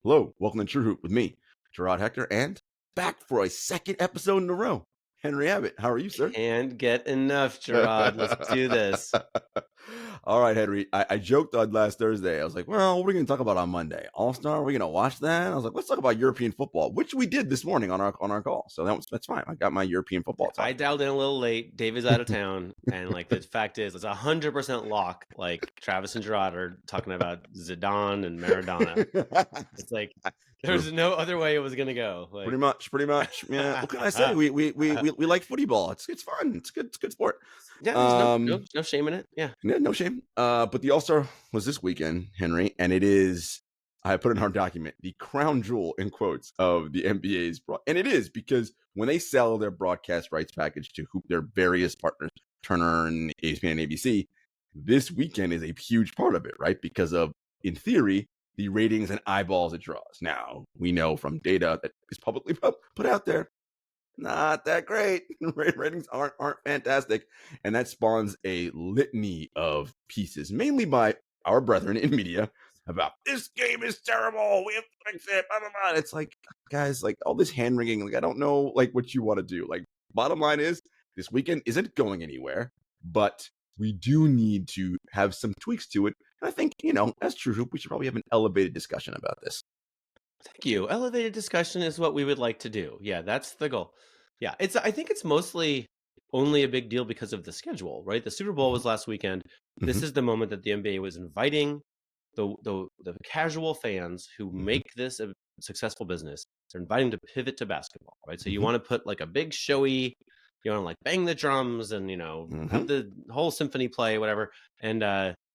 Hello, welcome to True Hoop with me, Jarod Hector, and back for a second episode in a row, Henry Abbott. How are you, sir? Can't get enough, Jarod. Let's do this. All right, Henry. I joked on last Thursday. I was like, well, what are we going to talk about on Monday? All-Star? Are we going to watch that? I was like, let's talk about European football, which we did this morning on our call. So that's fine. I got my European football talk. I dialed in a little late. Dave is out of town. And the fact is, it's 100% lock. Travis and Jarod are talking about Zidane and Maradona. It's there's no other way it was going to go. Pretty much. Yeah. What can I say? We like footy ball. It's fun. It's good sport. Yeah, there's no shame in it. Yeah, no shame. But the All-Star was this weekend, Henry, and it is, I put in our document, the crown jewel in quotes of the NBA's and it is because when they sell their broadcast rights package to their various partners, Turner and ESPN and ABC, this weekend is a huge part of it, right? Because of, in theory, the ratings and eyeballs it draws. Now, we know from data that is publicly put out there, not that great. Ratings aren't fantastic. And that spawns a litany of pieces, mainly by our brethren in media, about this game is terrible. We have to fix it. Blah, blah, blah. It's like, guys, all this hand wringing, I don't know what you want to do. Bottom line is, this weekend isn't going anywhere, but we do need to have some tweaks to it. And I think, as True Hoop, we should probably have an elevated discussion about this. Thank you. Elevated discussion is what we would like to do. Yeah, that's the goal. Yeah, I think it's mostly only a big deal because of the schedule, right? The Super Bowl was last weekend. This is the moment that the NBA was inviting the casual fans who make this a successful business. They're inviting to pivot to basketball, right? So you want to put a big showy, you want to bang the drums and have the whole symphony play, whatever, and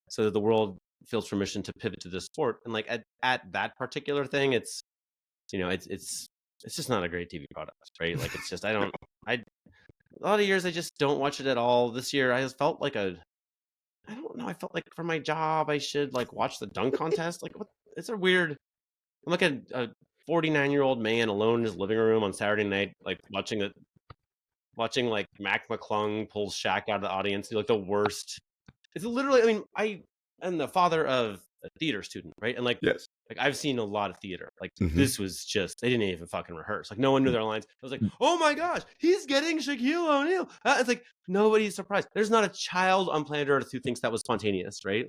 so that the world feels permission to pivot to this sport. And at that particular thing, it's just not a great TV product, right? It's just a lot of years I just don't watch it at all. This year I just felt I don't know. I felt like for my job I should watch the dunk contest. What? It's a weird. I'm a 49-year-old man alone in his living room on Saturday night, watching Mac McClung pulls Shaq out of the audience. The worst. It's literally. I am the father of a theater student, right? And yes. I've seen a lot of theater. This was just, they didn't even fucking rehearse. No one knew their lines. I was oh my gosh, he's getting Shaquille O'Neal. It's nobody's surprised. There's not a child on planet Earth who thinks that was spontaneous, right?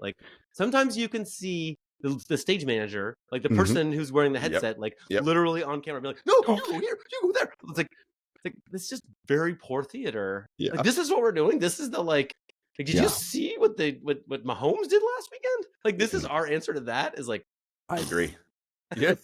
Sometimes you can see the stage manager, the person who's wearing the headset, literally on camera, be no, you go here, you go there. It's just very poor theater. Yeah. This is what we're doing. This is the did you see what Mahomes did last weekend? This is our answer to that is I agree. Yeah.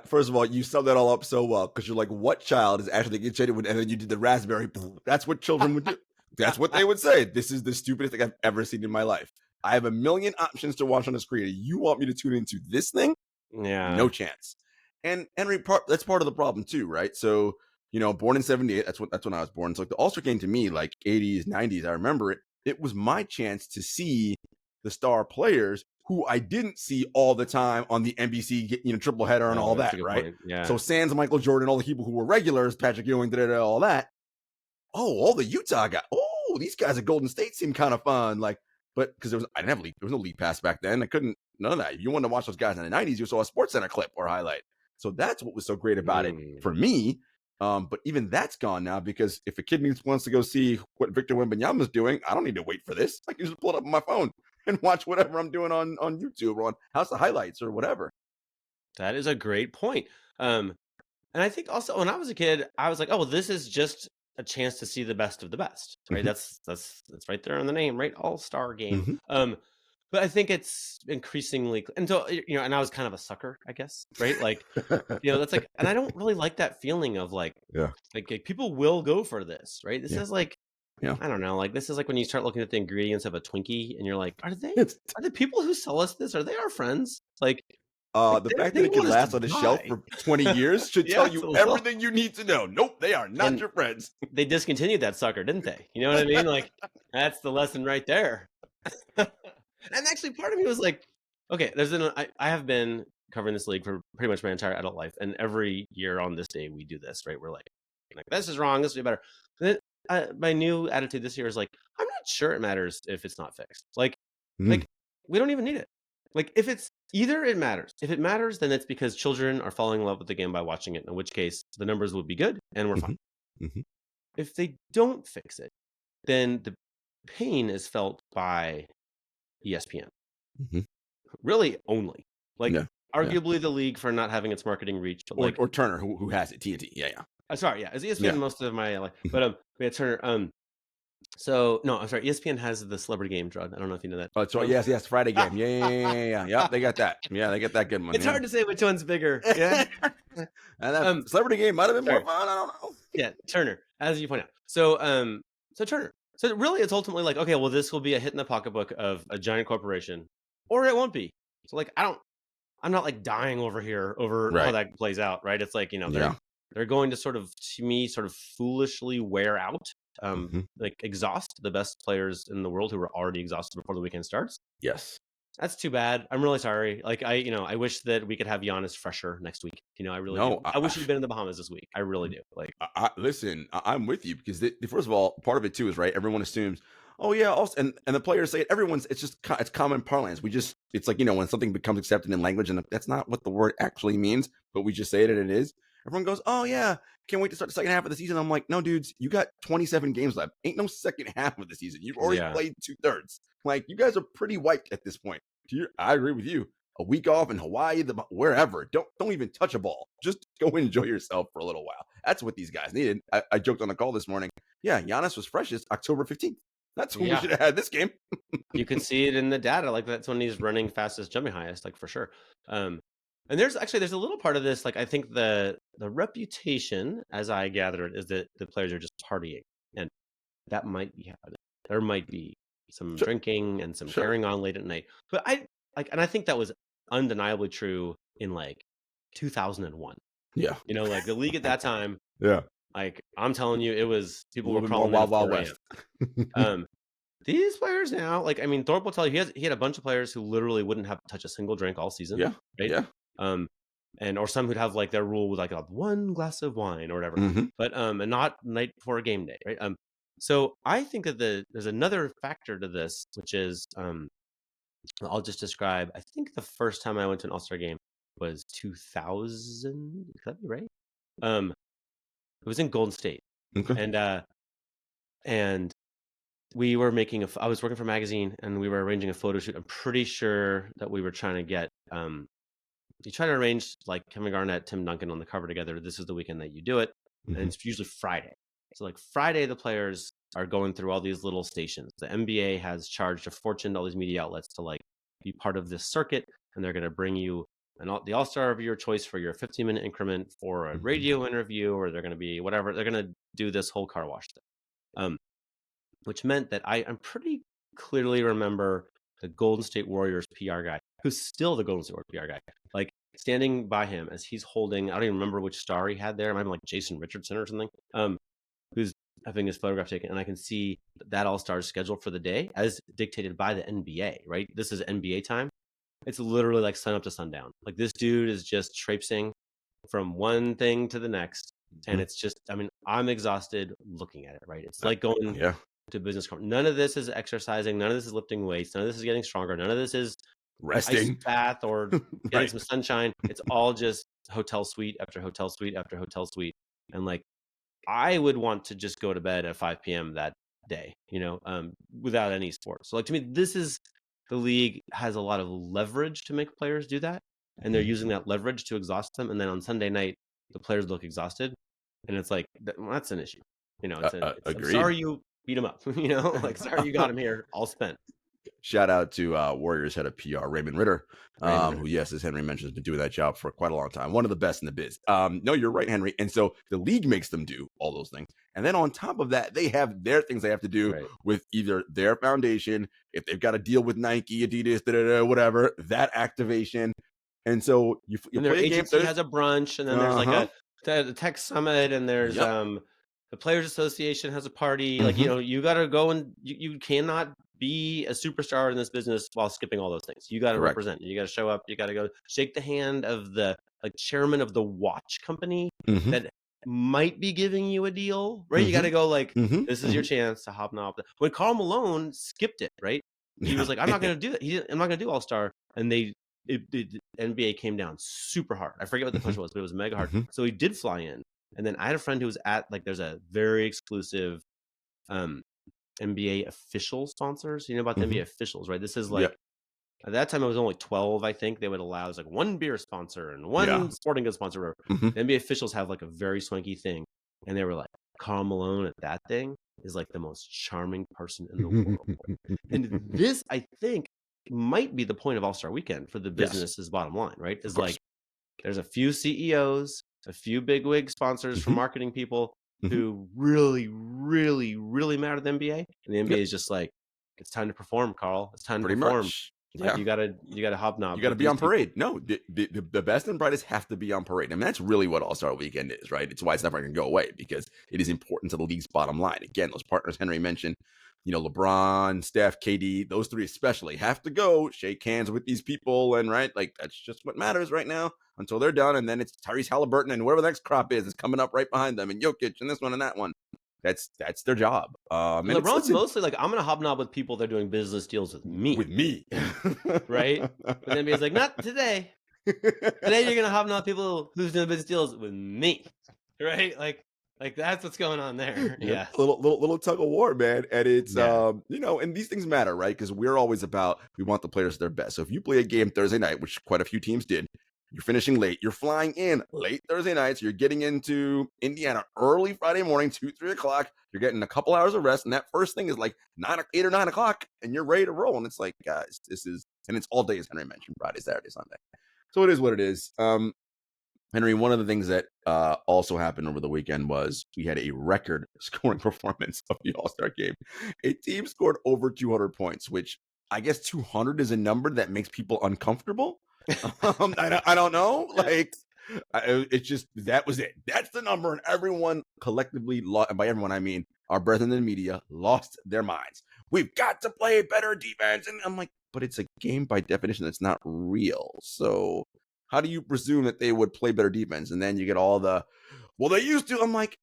First of all, you summed that all up so well because you're what child is actually getting shaded with, and then you did the raspberry. That's what children would do. That's what they would say. This is the stupidest thing I've ever seen in my life. I have a million options to watch on the screen. You want me to tune into this thing? Yeah. No chance. And Henry, that's part of the problem too, right? So, born in 78, that's when I was born. So the All-Star game to me, 80s, 90s, I remember it. It was my chance to see the star players who I didn't see all the time on the NBC, triple header and all that, right? Point. Yeah. So sans Michael Jordan, all the people who were regulars, Patrick Ewing, all that. Oh, all the Utah guys. Oh, these guys at Golden State seem kind of fun. But because there was no league pass back then. None of that. If you wanted to watch those guys in the 90s, you saw a Sports Center clip or highlight. So that's what was so great about it for me. But even that's gone now because if a kid wants to go see what Victor Wembanyama's doing, I don't need to wait for this. I can just pull it up on my phone and watch whatever I'm doing on YouTube or on House of Highlights or whatever. That is a great point. And I think also when I was a kid, I was oh, well, this is just a chance to see the best of the best, right? That's right there on the name, right? All-Star game. But I think it's increasingly, and so, and I was kind of a sucker, I guess, right? That's and I don't really like that feeling of people will go for this, right? This is I don't know, this is when you start looking at the ingredients of a Twinkie and you're are the people who sell us this, are they our friends? The fact that it can last on the shelf for 20 years should tell you everything you need to know. Nope, they are not your friends. They discontinued that sucker, didn't they? You know what I mean? That's the lesson right there. And actually, part of me was okay, I have been covering this league for pretty much my entire adult life, and every year on this day we do this, right? We're this is wrong, this would be better. And then my new attitude this year is I'm not sure it matters if it's not fixed. We don't even need it. Like, if it's either it matters. If it matters, then it's because children are falling in love with the game by watching it, in which case the numbers would be good and we're fine. Mhm. If they don't fix it, then the pain is felt by ESPN. Mhm. Really only. Like, Yeah. Yeah. arguably the league for not having its marketing reach, but like Or Turner, who has it? TNT. Yeah. Yeah. sorry, yeah, it's ESPN Yeah. most of my like, Mhm. but yeah, Turner. So no, I'm sorry. ESPN has the celebrity game, Jarod. I don't know if you know that. Oh, so yes, Friday game. Yeah. Yep, they got that. Yeah, they get that good one. It's Yeah. hard to say which one's bigger. Yeah. And that Um. celebrity game might have been more Sorry. fun. I don't know. Yeah, Turner, as you point out. So Turner. So really, it's ultimately like, okay, well, this will be a hit in the pocketbook of a giant corporation, or it won't be. So like, I'm not like dying over here over how Right. that plays out, right? It's like, Yeah. they're going to sort of, to me, sort of foolishly wear out, Mhm. like exhaust the best players in the world who are already exhausted before the weekend starts. Yes. That's too bad. I'm really sorry. Like I wish that we could have Giannis fresher next week. I really do. No, I wish he'd been in the Bahamas this week. I really do. Like, listen, I'm with you because first of all, part of it too is right. Everyone assumes, oh yeah, also, and the players say it. It's just it's common parlance. It's like when something becomes accepted in language, and that's not what the word actually means, but we just say it and it is. Everyone goes, oh yeah, can't wait to start the second half of the season. I'm like, no, dudes, you got 27 games left. Ain't no second half of the season. You've already yeah. played 2/3. Like you guys are pretty wiped at this point. I agree with you. A week off in Hawaii, wherever. Don't even touch a ball. Just go enjoy yourself for a little while. That's what these guys needed. I joked on the call this morning. Yeah, Giannis was freshest October 15th. That's when we should have had this game. You can see it in the data. Like that's when he's running fastest, jumping highest, like for sure. And there's a little part of this. Like I think the reputation, as I gather it, is that the players are just partying, and that might be happening. There might be some Sure. drinking and some Sure. carrying on late at night. But I think that was undeniably true in like 2001. Yeah. Like the league at that time. Yeah. Like I'm telling you, it was A people little were bit more crawling in Wild at 4 West. a.m. These players now, like I mean, Thorpe will tell you he had a bunch of players who literally wouldn't have touched a single drink all season. Yeah. Right. Yeah. Or some who'd have like their rule with like a one glass of wine or whatever. Mm-hmm. But and not night before a game day, right? So I think that there's another factor to this, which is I'll just describe. I think the first time I went to an All-Star game was 2000. Could that be right? It was in Golden State, Okay. and we were making I was working for a magazine and we were arranging a photo shoot. I'm pretty sure that we were trying to get you try to arrange like Kevin Garnett, Tim Duncan on the cover together. This is the weekend that you do it. Mhm. And it's usually Friday. So like Friday, the players are going through all these little stations. The NBA has charged a fortune to all these media outlets to like be part of this circuit. And they're going to bring you the all-star of your choice for your 15-minute increment for a radio interview, or they're going to be whatever. They're going to do this whole car wash thing. Which meant that I'm pretty clearly remember the Golden State Warriors PR guy, who's still the Golden State Warriors PR guy, like standing by him as he's holding, I don't even remember which star he had there. It might be like Jason Richardson or something, who's having his photograph taken. And I can see that All-Star's scheduled for the day as dictated by the NBA, right? This is NBA time. It's literally like sun up to sundown. Like this dude is just traipsing from one thing to the next. And it's just, I mean, I'm exhausted looking at it, right? It's like going to business conference. None of this is exercising. None of this is lifting weights. None of this is getting stronger. None of this is resting, ice bath, or getting some sunshine. It's all just hotel suite after hotel suite after hotel suite. And like, I would want to just go to bed at 5 p.m. that day, without any sport. So like to me, the league has a lot of leverage to make players do that. And they're using that leverage to exhaust them. And then on Sunday night, the players look exhausted. And it's like, that's an issue. I'm sorry you beat him up, like, sorry you got him here all spent. Shout out to Warriors head of PR, Raymond Ritter, who, yes, as Henry mentioned, has been doing that job for quite a long time. One of the best in the biz. No, you're right, Henry. And so the league makes them do all those things. And then on top of that, they have their things they have to do with either their foundation, if they've got to deal with Nike, Adidas, whatever, that activation. And so you and play their a game. agency has a brunch, and then there's like a tech summit, and there's the Players Association has a party. Like, you got to go, and you cannot be a superstar in this business while skipping all those things. You got to represent. You got to show up. You got to go shake the hand of the chairman of the watch company that might be giving you a deal, right? You got to go like, this is your chance to hobnob. When Karl Malone skipped it, right? He was like, I'm not going to do it. I'm not going to do All-Star. and NBA came down super hard. I forget what the punch was, but it was mega hard. Mhm. So he did fly in, and then I had a friend who was at like there's a very exclusive NBA official sponsors. You know about the NBA officials, right? This is Yeah. like at that time, it was only 12, I think. They would allow like one beer sponsor and Yeah. one sporting goods sponsor. Mhm. The NBA officials have like a very swanky thing. And they were like, Karl Malone at that thing is like the most charming person in the world. And this, I think, might be the point of All-Star Weekend for the Yes. business's bottom line, right? Of Is course. like there's a few CEOs, a few bigwig sponsors from marketing people who really, really, really matter to the NBA. And the NBA is just like, it's time to perform, Carl. It's time to Pretty perform. much. Like Yeah. you gotta hobnob. You got to with be these on people. parade. No, the best and brightest have to be on parade. I mean, that's really what All-Star Weekend is, right? It's why it's never going to go away, because it is important to the league's bottom line. Again, those partners Henry mentioned, LeBron, Steph, KD, those three especially have to go shake hands with these people. And right, like that's just what matters right now until they're done. And then it's Tyrese Halliburton and whatever the next crop is coming up right behind them, and Jokic and this one and that one. That's their job. And LeBron's mostly like, I'm gonna hobnob with people that are doing business deals with me. Right? But then NBA's like, not today. Today you're gonna hobnob people who's doing business deals with me. Right? Like that's what's going on there. Yeah. Little tug of war, man. And it's Yeah. and these things matter, right? Because we're always about, we want the players at their best. So if you play a game Thursday night, which quite a few teams did, you're finishing late, you're flying in late Thursday nights, you're getting into Indiana early Friday morning, 2-3 o'clock, you're getting a couple hours of rest, and that first thing is like 8 or 9 o'clock, and you're ready to roll. And it's like, guys, and it's all day, as Henry mentioned, Friday, Saturday, Sunday. So it is what it is. Henry, one of the things that also happened over the weekend was we had a record scoring performance of the All-Star game. A team scored over 200 points, which I guess 200 is a number that makes people uncomfortable. I don't know. Like, it's just, that was it. That's the number. And everyone collectively, and by everyone, I mean our brethren in the media, lost their minds. We've got to play better defense. And I'm like, but it's a game by definition that's not real. So how do you presume that they would play better defense? And then you get all the, well, they used to. I'm like,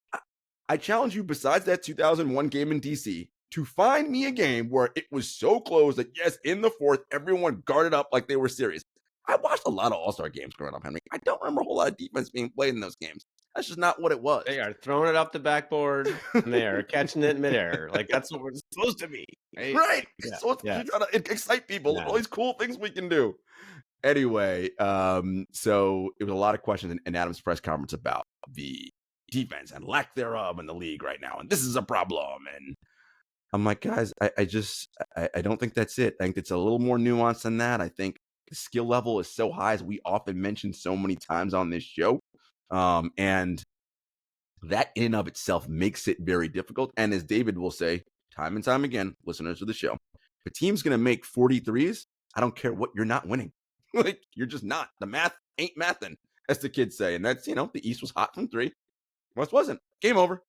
I challenge you, besides that 2001 game in DC, to find me a game where it was so close that, yes, in the fourth, everyone guarded up like they were serious. I watched a lot of All-Star games growing up, Henry. I don't remember a whole lot of defense being played in those games. That's just not what it was. They are throwing it off the backboard and they are catching it in midair. Like that's what we're supposed to be. Right. Yeah. So it's trying to excite people. Yeah. All these cool things we can do. Anyway, so it was a lot of questions in Adam's press conference about the defense and lack thereof in the league right now. And this is a problem. And I'm like, guys, I don't think that's it. I think it's a little more nuanced than that. I think the skill level is so high, as we often mention so many times on this show. And that in and of itself makes it very difficult. And as David will say time and time again, listeners of the show, if a team's going to make 43s, I don't care what, you're not winning. Like, you're just not. The math ain't mathin', as the kids say. And that's, the East was hot from 3. West wasn't. Game over.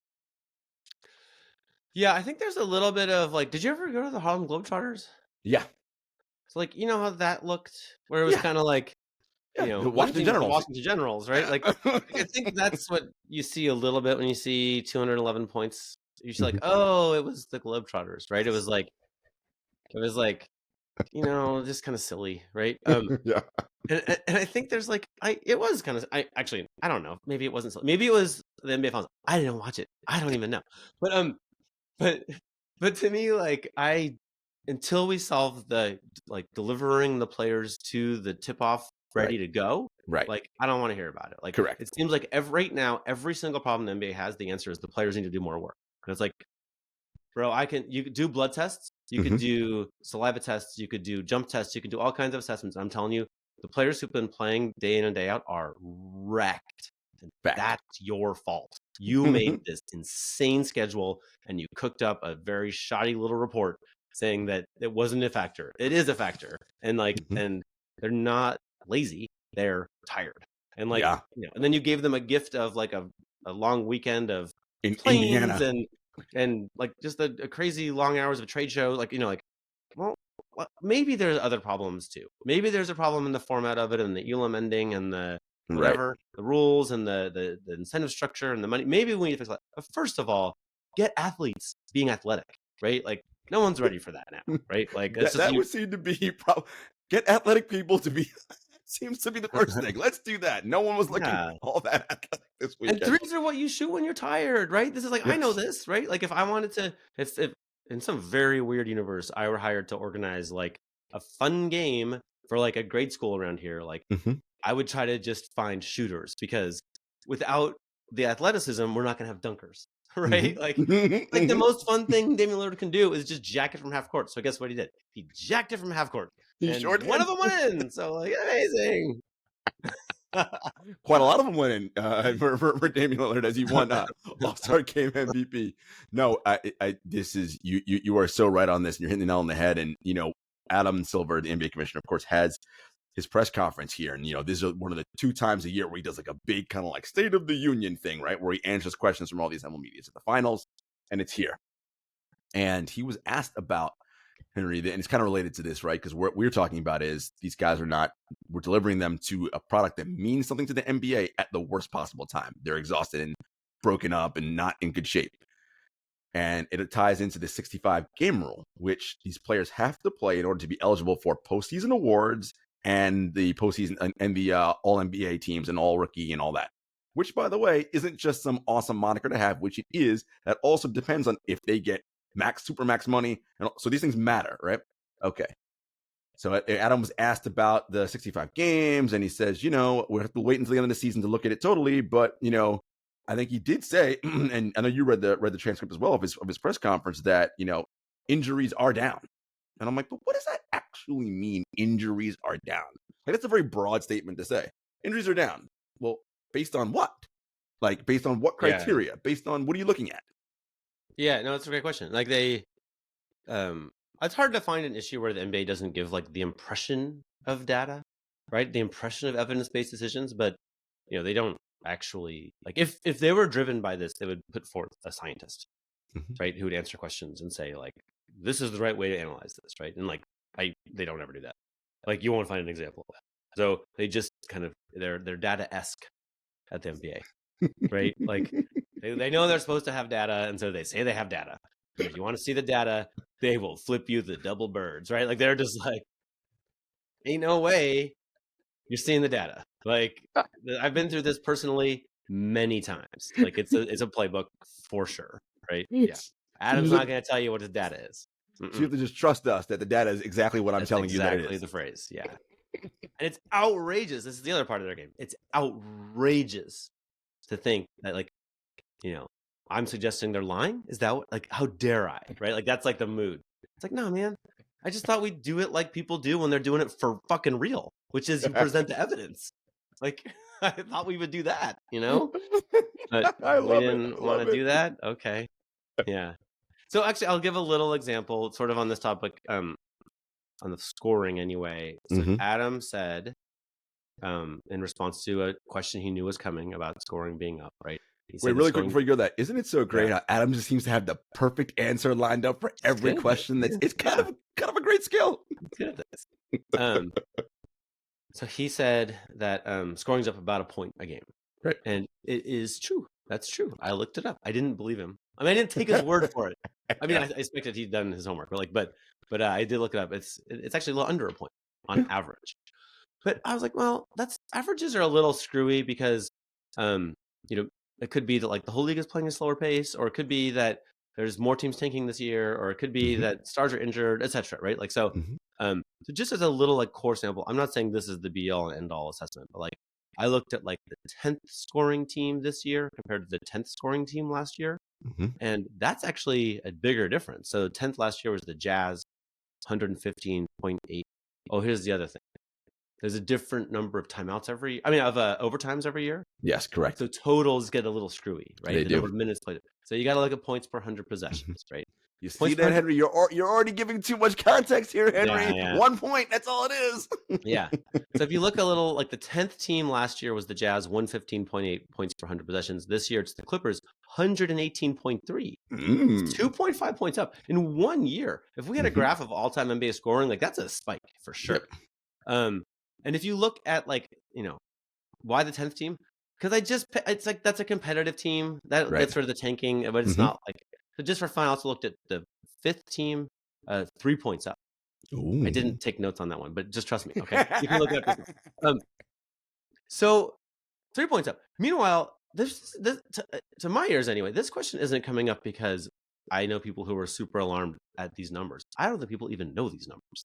Yeah, I think there's a little bit of like, did you ever go to the Harlem Globetrotters? Yeah. So like, you know how that looked, where it was kind of like, the Washington Generals. The Washington Generals, right? Like, I think that's what you see a little bit when you see 211 points. You're just like, oh, it was the Globetrotters, right? It was like, just kind of silly, right? Yeah. And I think there's like, it was kind of, I don't know. Maybe it wasn't, maybe it was the NBA Finals. I didn't watch it. I don't even know. But to me, like, until we solve the, like, delivering the players to the tip-off ready to go, right? Like, I don't want to hear about it. Like, correct. It seems like right now, every single problem the NBA has, the answer is the players need to do more work. Because it's like, bro, you could do blood tests, you could do saliva tests, you could do jump tests, you could do all kinds of assessments. I'm telling you, the players who've been playing day in and day out are wrecked. And that's your fault. You made this insane schedule and you cooked up a very shoddy little report saying that it wasn't a factor. It is a factor. And like, and they're not lazy, they're tired. And like, and then you gave them a gift of like a long weekend of in planes Indiana. and like just a crazy long hours of a trade show. Like, well, maybe there's other problems too. Maybe there's a problem in the format of it and the ULM ending and the whatever, the rules and the incentive structure and the money. Maybe we need to fix that. But first of all, get athletes being athletic, right? Like, no one's ready for that now, right? Like, that would seem to be Get athletic people to be seems to be the first thing. Let's do that. No one was looking Yeah. all that athletic this And weekend. threes are what you shoot when you're tired, right? This is like, I know Yes. this, right? Like if I wanted to, if in some very weird universe, I were hired to organize like a fun game for like a grade school around here, like Mhm. I would try to just find shooters because without the athleticism, we're not gonna have dunkers, right? Mhm. Like the Mhm. most fun thing Damian Lillard can do is just jack it from half court. So guess what he did? He jacked it from half court, He and sure one of did. them went in. So like amazing. Quite a lot of them went in for Damian Lillard as he won All-Star Game MVP. No, this is you are so right on this, and you're hitting the nail on the head. And Adam Silver, the NBA commissioner, of course, has his press conference here, and this is one of the 2 times a year where he does like a big kind of like State of the Union thing, right, where he answers questions from all these ML medias at the finals, and it's here. And he was asked about Henry, and it's kind of related to this, right? Because what we're talking about is these guys we're delivering them to a product that means something to the NBA at the worst possible time. They're exhausted and broken up and not in good shape. And it ties into the 65 game rule, which these players have to play in order to be eligible for postseason awards and the postseason and the all NBA teams and all rookie and all that. Which, by the way, isn't just some awesome moniker to have, which it is. That also depends on if they get super max money. And so these things matter, right? Okay. So Adam was asked about the 65 games, and he says, we have to wait until the end of the season to look at it totally. But, I think he did say, and I know you read the transcript as well of his press conference, that, injuries are down. And I'm like, but what does that actually mean? Injuries are down. Like, that's a very broad statement to say. Injuries are down. Well, based on what? Like, based on what Yeah. criteria? Based on what are you looking at? Yeah, no, it's a great question. Like it's hard to find an issue where the NBA doesn't give like the impression of data, right? The impression of evidence-based decisions, but they don't actually like if they were driven by this, they would put forth a scientist, right, who would answer questions and say like, this is the right way to analyze this, right? And like they don't ever do that. Like you won't find an example of that. So they just kind of they're data-esque at the NBA, right? Like they know they're supposed to have data, and so they say they have data. And if you want to see the data, they will flip you the double birds, right? Like they're just like, ain't no way you're seeing the data. Like I've been through this personally many times. Like it's a playbook for sure, right? Yeah. Adam's not going to tell you what his data is. So you have to just trust us that the data is exactly what I'm telling you that it is. Exactly the phrase, yeah. And it's outrageous. This is the other part of their game. It's outrageous to think that like, I'm suggesting they're lying. Is that like, how dare I? Right? Like that's like the mood. It's like, no, man. I just thought we'd do it like people do when they're doing it for fucking real, which is you present the evidence. Like I thought we would do that, But we didn't want to do that. Okay, yeah. So actually, I'll give a little example, sort of on this topic, on the scoring anyway. So Adam said, in response to a question he knew was coming about scoring being up, right? Wait, really quick before you go that, isn't it so great how Adam just seems to have the perfect answer lined up for every question? It's kind of a great skill. Good at this. So he said that scoring's up about a point a game. Right. And it is true. That's true. I looked it up. I didn't believe him. I mean, I didn't take his word for it. I mean, I expected he'd done his homework, but I did look it up. It's actually a little under a point on average. But I was like, well, averages are a little screwy because it could be that like the whole league is playing a slower pace, or it could be that there's more teams tanking this year, or it could be that stars are injured, etc. Right? Like so. So just as a little like core sample, I'm not saying this is the be all and end all assessment, but like I looked at like the 10th scoring team this year compared to the 10th scoring team last year, and that's actually a bigger difference. So 10th last year was the Jazz, 115.8. Oh, here's the other thing. There's a different number of timeouts overtimes every year. Yes, correct. So totals get a little screwy, right? They the do. Number of minutes played. So you got to look at points per 100 possessions, right? You see that, Henry? You're already giving too much context here, Henry. Yeah. 1 point. That's all it is. Yeah. So if you look a little, like the 10th team last year was the Jazz, 115.8 points per 100 possessions. This year it's the Clippers, 118.3. 2.5 points up in 1 year. If we had a graph of all-time NBA scoring, like that's a spike for sure. Yep. And if you look at like, why the 10th team? Because it's like that's a competitive team. That's sort of the tanking, but it's not like. So just for fun, I also looked at the 5th team, 3 points up. I Ooh. didn't take notes on that one, but just trust me, okay? You can look it up yourself. So 3 points up. Meanwhile, this to my ears anyway, this question isn't coming up because I know people who are super alarmed at these numbers. I don't think people even know these numbers.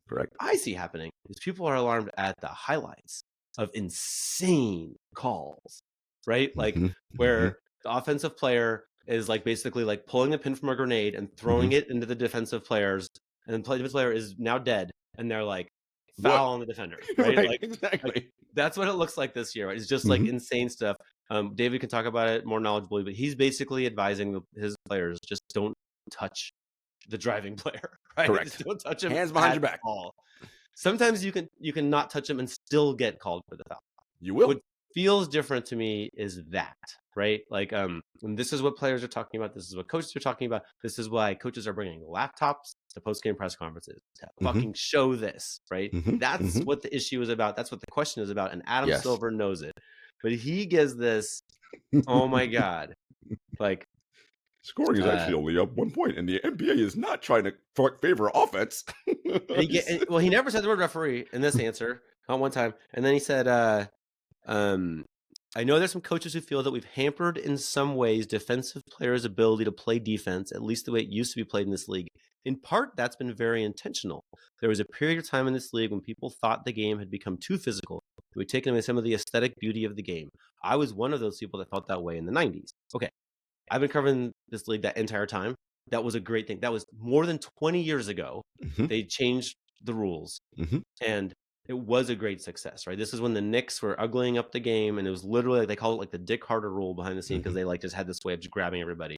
What Correct. I see happening is people are alarmed at the highlights of insane calls, right? Like Mhm, mhm, where the offensive player is like basically like pulling a pin from a grenade and mhm. throwing it into the defensive players, and the defensive player is now dead, and they're like What? foul on the defender, right? Right, Like exactly. that's what it looks like this year. Right? It's just like Mhm. insane stuff. David can talk about it more knowledgeably, but he's basically advising his players just don't touch the driving player, right? Just Correct. don't touch him Hands behind at your back. all. Sometimes you can not touch him and still get called for the foul. You What will. feels different to me is that, right? Like, and this is what players are talking about. This is what coaches are talking about. This is why coaches are bringing laptops to post-game press conferences to Mhm, fucking show this, right? mhm, That's mhm. what the issue is about. That's what the question is about. And Adam Yes. Silver knows it, but he gives this. Oh my god! Like, Scoring is uh, actually only up 1 point, and the NBA is not trying to favor offense. well, he never said the word referee in this answer, not one time. And then he said, Um, I know there's some coaches who feel that we've hampered in some ways defensive players' ability to play defense, at least the way it used to be played in this league. In part, that's been very intentional. There was a period of time in this league when people thought the game had become too physical. It would take away some of the aesthetic beauty of the game. I was one of those people that felt that way in the 90s. Okay, I've been covering this league that entire time. That was a great thing. That was more than 20 years ago. Mhm, They changed the rules mhm. and it was a great success, right? This is when the Knicks were uglying up the game, and it was literally like they call it like the Dick Harder rule behind the scene because Mhm. they like just had this way of just grabbing everybody,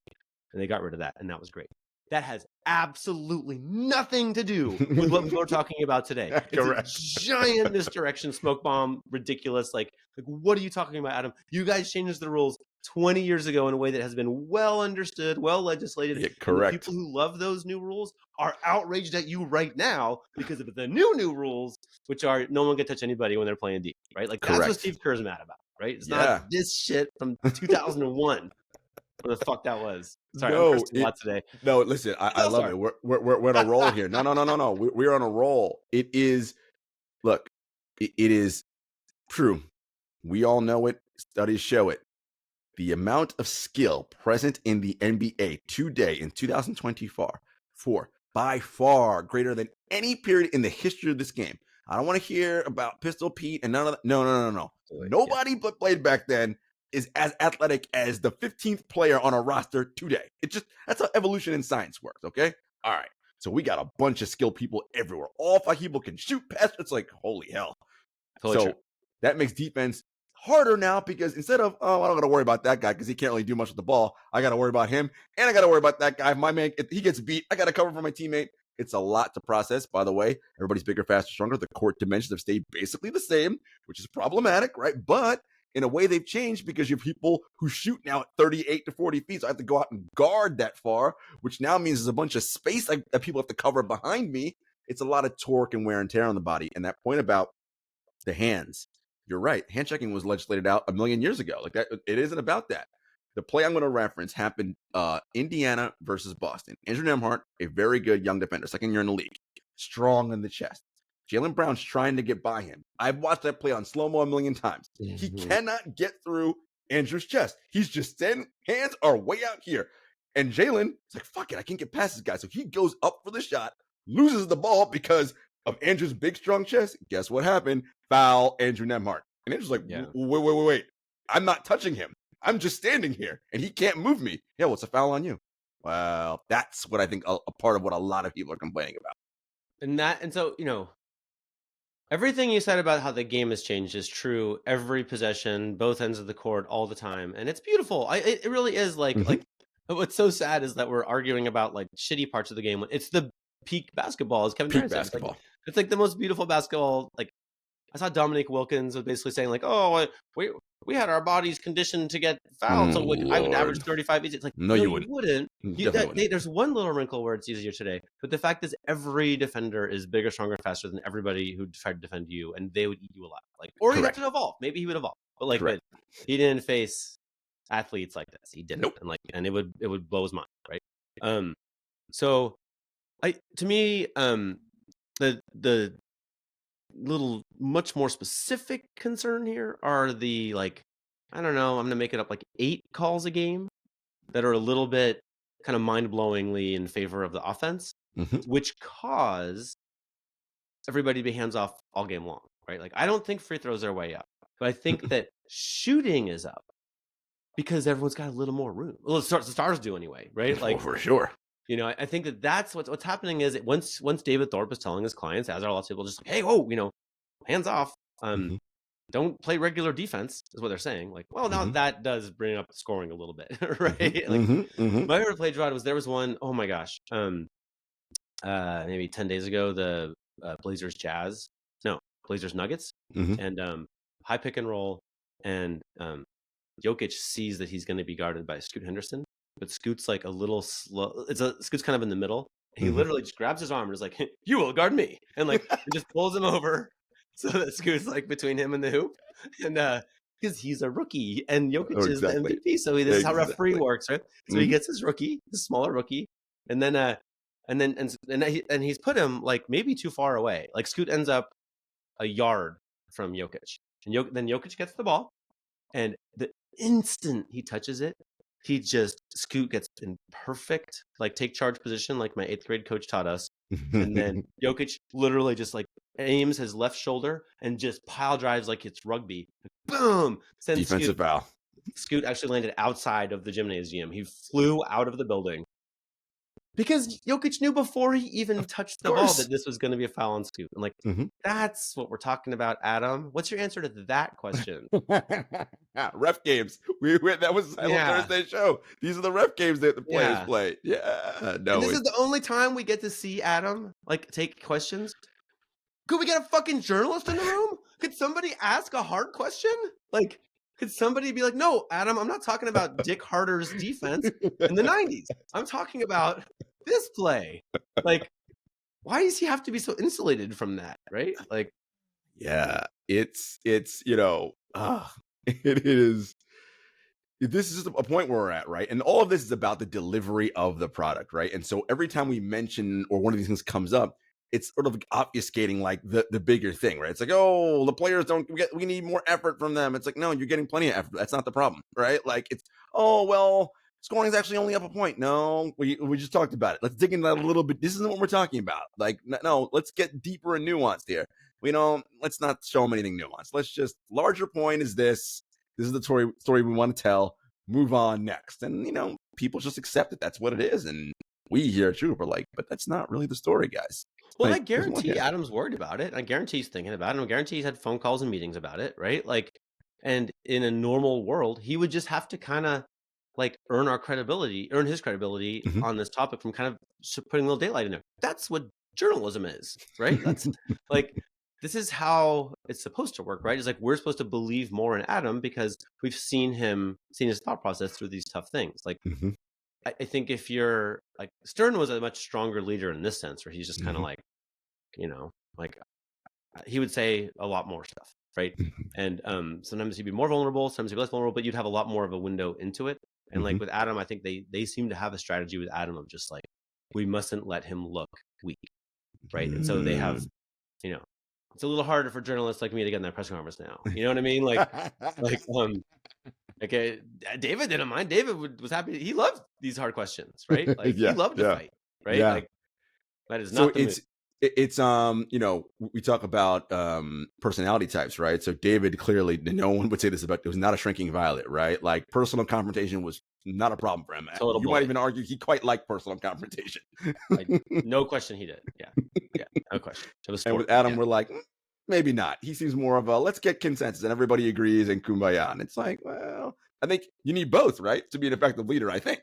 and they got rid of that, and that was great. That has absolutely nothing to do with what people are talking about today. It's a Correct. giant misdirection, smoke bomb, ridiculous. Like what are you talking about, Adam? You guys changed the rules 20 years ago in a way that has been well understood, well legislated, Yeah, and the correct. people who love those new rules are outraged at you right now because of the new rules, which are no one can touch anybody when they're playing D, right? Like that's what Correct. Steve Kerr's mad about, right? It's not Yeah. this shit from 2001. What the fuck that was? Sorry, I'm No, cursing a lot today. no, listen, It's I All love Star. it. We're on a roll here. No, no, no, no, no. We're on a roll. It is, look, it is true. We all know it. Studies show it. The amount of skill present in the NBA today in 2024 by far greater than any period in the history of this game. I don't want to hear about Pistol Pete and none of that. No, no, no, no, no. Yeah. Nobody but played back then is as athletic as the 15th player on a roster today. It's just that's how evolution in science works, okay? All right. So we got a bunch of skilled people everywhere. All 5 people can shoot past. It's like, holy hell. Totally true. So that makes defense harder now because instead of, oh, I don't got to worry about that guy because he can't really do much with the ball. I got to worry about him and I got to worry about that guy. If my man, if he gets beat, I got to cover for my teammate. It's a lot to process, by the way. Everybody's bigger, faster, stronger. The court dimensions have stayed basically the same, which is problematic, right? But in a way, they've changed because you have people who shoot now at 38 to 40 feet. So I have to go out and guard that far, which now means there's a bunch of space that people have to cover behind me. It's a lot of torque and wear and tear on the body. And that point about the hands. You're right. Hand checking was legislated out a million years ago. Like that, it isn't about that. The play I'm going to reference happened Indiana versus Boston. Andrew Nemhart, a very good young defender, second year in the league, strong in the chest. Jaylen Brown's trying to get by him. I've watched that play on slow mo a million times. He cannot get through Andrew's chest. He's just standing, hands are way out here. And Jaylen is like, fuck it, I can't get past this guy. So he goes up for the shot, loses the ball because of Andrew's big, strong chest. Guess what happened? Foul Andrew Nemhart. And Andrew's like, Yeah. wait. I'm not touching him. I'm just standing here and he can't move me. Yeah, well, it's a foul on you. Well, that's what I think a part of what a lot of people are complaining about. And so, everything you said about how the game has changed is true. Every possession, both ends of the court, all the time, and it's beautiful. It really is like what's so sad is that we're arguing about like shitty parts of the game. It's the peak basketball, as Kevin Peak Durant said. basketball. It's like the most beautiful basketball. Like I saw Dominique Wilkins was basically saying like, "Oh, we had our bodies conditioned to get fouled, so like I would average Lord. 35 easy." It's like, No, no, you you wouldn't. Definitely wouldn't. There's one little wrinkle where it's easier today, but the fact is, every defender is bigger, stronger, faster than everybody who tried to defend you, and they would eat you alive. Like, or he'd have Correct. to evolve. Maybe he would evolve, but Correct. he didn't face athletes like this. He didn't, Nope. and it would blow his mind, right? So, to me, The little much more specific concern here are the, like, I don't know, I'm gonna make it up, like 8 calls a game that are a little bit kind of mind-blowingly in favor of the offense, Mhm. which cause everybody to be hands off all game long, right? Like, I don't think free throws are way up, but I think Mm-mm. that shooting is up because everyone's got a little more room. Well, the stars do anyway, right? Oh, Like, for sure. I think that that's what's happening is it once David Thorpe is telling his clients, as are lots of people, just like, hey, whoa, hands off. Mhm. Don't play regular defense is what they're saying. Like, well, now Mhm. that does bring up scoring a little bit, Mhm. right? Like, Mhm. Mhm. my favorite play, Jarod, was there was one, oh my gosh, maybe 10 days ago, the Blazers Jazz, no, Blazers Nuggets, Mhm. and high pick and roll, and Jokic sees that he's going to be guarded by Scoot Henderson, but Scoot's like a little slow. Scoot's kind of in the middle. He Mhm. literally just grabs his arm and is like, "You will guard me," and like and just pulls him over so that Scoot's like between him and the hoop, and because he's a rookie and Oh, Jokic is the exactly. MVP, so this is how referee Exactly. works, right? So he Mhm. gets his rookie, the smaller rookie, and then and he's put him like maybe too far away. Like Scoot ends up a yard from Jokic, and then Jokic gets the ball. And the instant he touches it, Scoot gets in perfect, like, take charge position, like my 8th grade coach taught us. And then Jokic literally just like aims his left shoulder and just pile drives like it's rugby. Boom! Sends Scoot. Defensive foul. Scoot actually landed outside of the gymnasium. He flew out of the building because Jokic knew before he even touched Of the ball course. that this was going to be a foul on Scoot. And like, Mhm. that's what we're talking about, Adam. What's your answer to that question? Ref games. That was Silent Yeah. Thursday show. These are the ref games that the players Yeah. play. Yeah. And No, this is it's the only time we get to see Adam, like, take questions. Could we get a fucking journalist in the room? Could somebody ask a hard question? Like, could somebody be like, no, Adam, I'm not talking about Dick Harder's defense in the 90s. I'm talking about this play. Like, why does he have to be so insulated from that? Right? Like, yeah. It's it is this is a point where we're at, right? And all of this is about the delivery of the product, right? And so every time we mention or one of these things comes up, it's sort of obfuscating like the bigger thing, right? It's like, oh, the players don't get, we need more effort from them. It's like, no, you're getting plenty of effort. That's not the problem, right? Like it's, oh, well, scoring is actually only up a point. No, we just talked about it. Let's dig into that a little bit. This isn't what we're talking about. Like, no, let's get deeper and nuanced here. Let's not show them anything nuanced. Let's just, larger point is this. This is the story we want to tell. Move on next. And, people just accept it. That's what it is. And we here at Troop are like, but that's not really the story, guys. well, I Like, there's more guarantee here. Adam's worried about it. I guarantee he's thinking about it. I guarantee he's had phone calls and meetings about it, right? Like, and in a normal world, he would just have to kind of like earn his credibility Mhm. on this topic from kind of putting a little daylight in there. That's what journalism is, right? That's like, this is how it's supposed to work, right? It's like we're supposed to believe more in Adam because we've seen his thought process through these tough things. Like, Mhm. I think if you're like Stern was a much stronger leader in this sense, where he's just kind of Mhm. like, you know, like he would say a lot more stuff, right? Mhm. And sometimes he'd be more vulnerable, sometimes he'd be less vulnerable, but you'd have a lot more of a window into it. And like Mhm. with Adam, I think they seem to have a strategy with Adam of just like we mustn't let him look weak, right? And so they have, Mm. you know, it's a little harder for journalists like me to get in that press conference now. You know what I mean? Like like David didn't mind. David was happy. He loved these hard questions, right? Like he Yeah. loved to Yeah. fight, right? Yeah. Like that is So not the move. it's we talk about personality types, right? So David clearly, no one would say this about, it was not a shrinking violet, right? Like personal confrontation was not a problem for him. Total You might bully. even argue he quite liked personal confrontation. No question he did. Yeah. Yeah. No question. It was And sport. with Adam, Yeah. we're like, maybe not. He seems more of a let's get consensus and everybody agrees and kumbaya. And it's like, well, I think you need both, right? To be an effective leader, I think.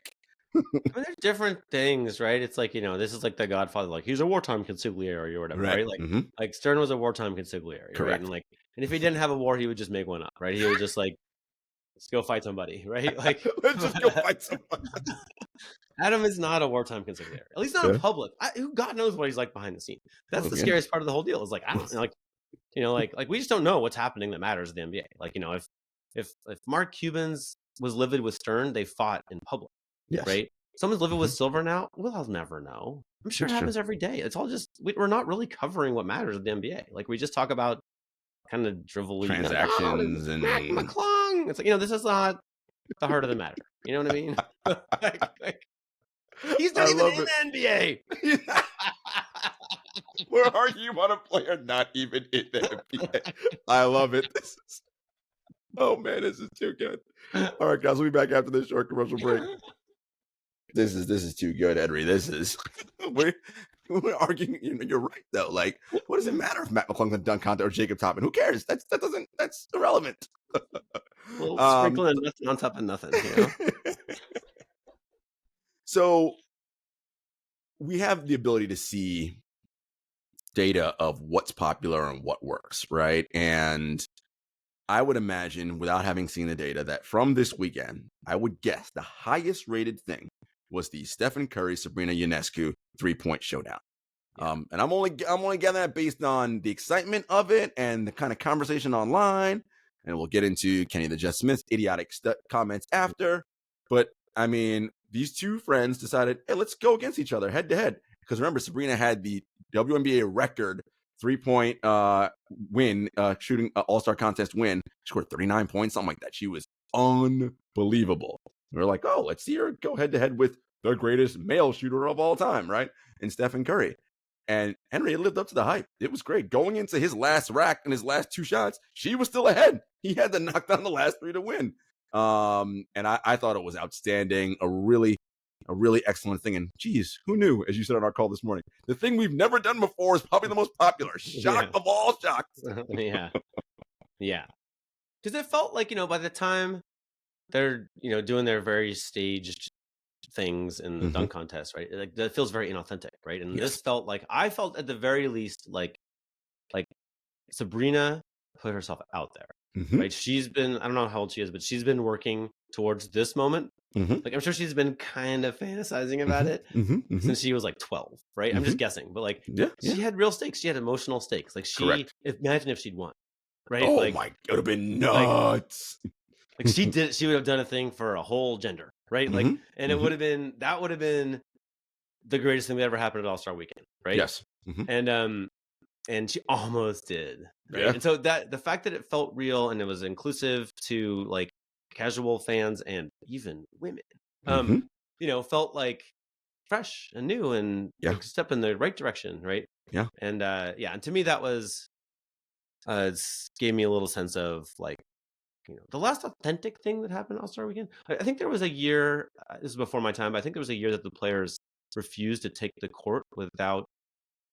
I mean, there's different things, right? It's like, this is like the Godfather, like he's a wartime consigliere or whatever, Right. right? Mm-hmm. Like Stern was a wartime consigliere, right? Correct. And if he didn't have a war, he would just make one up, right? He would just like, let's go fight somebody, right? Like Let's just go fight someone. Adam is not a wartime consigliere, at least not in Yeah. public. Who God knows what he's like behind the scene. That's the Okay. scariest part of the whole deal. Is like I don't like we just don't know what's happening that matters in the NBA. Like if Mark Cuban's was livid with Stern, they fought in public, Yes. right? Someone's livid with Mm-hmm. Silver now. Well, I'll never know. I'm sure it It's true. happens every day. It's all just we're not really covering what matters with the NBA. Like we just talk about kind of drivelly, like, oh, Transactions Mac and McClung. It's like this is not the heart of the matter. You know what I mean? like, he's not I even love in it. the NBA. We're arguing about a player not even in the NBA. I love it. Oh man, this is too good. All right, guys, we'll be back after this short commercial break. This is too good, Henry. This is we're arguing. You're right though. Like, what does it matter if Matt McClung can dunk contest or Jacob Toppin? Who cares? That's irrelevant. Well, um, sprinkling nothing on top of nothing. so we have the ability to see data of what's popular and what works, right? And I would imagine, without having seen the data, that from this weekend, I would guess the highest rated thing was the Stephen Curry Sabrina Ionescu 3-point showdown. Yeah. And I'm only getting that based on the excitement of it and the kind of conversation online. And we'll get into Kenny the Jet Smith's idiotic comments after. But I mean, these two friends decided, hey, let's go against each other head to head. Because remember, Sabrina had the WNBA record 3-point win, shooting All-Star contest win. She scored 39 points, something like that. She was unbelievable. We are like, oh, let's see her go head to head with the greatest male shooter of all time, right? And Stephen Curry. And Henry lived up to the hype. It was great. Going into his last rack and his last two shots, she was still ahead. He had to knock down the last three to win. And I thought it was outstanding. A really excellent thing. And geez, who knew, as you said on our call this morning, the thing we've never done before is probably the most popular. Shock of all shocks. Yeah. Because it felt like, by the time they're, doing their very staged things in the dunk contest, right? Like that feels very inauthentic, right? And this felt like, I felt at the very least like Sabrina put herself out there, right? She's been, I don't know how old she is, but she's been working towards this moment. Like I'm sure she's been kind of fantasizing about it since she was like 12, right? I'm just guessing, but like she had real stakes. She had emotional stakes. Like imagine if she'd won, right? Oh like, my, it would have been nuts. Like she would have done a thing for a whole gender, right? Like, and it would have been the greatest thing that ever happened at All-Star Weekend, right? Yes. And she almost did, right? Yeah. And so that the fact that it felt real and it was inclusive to like casual fans and even women, felt like fresh and new and like a step in the right direction, right? Yeah. And and to me that was gave me a little sense of like, the last authentic thing that happened All-Star Weekend. I think there was a year, this is before my time, but I think there was a year that the players refused to take the court without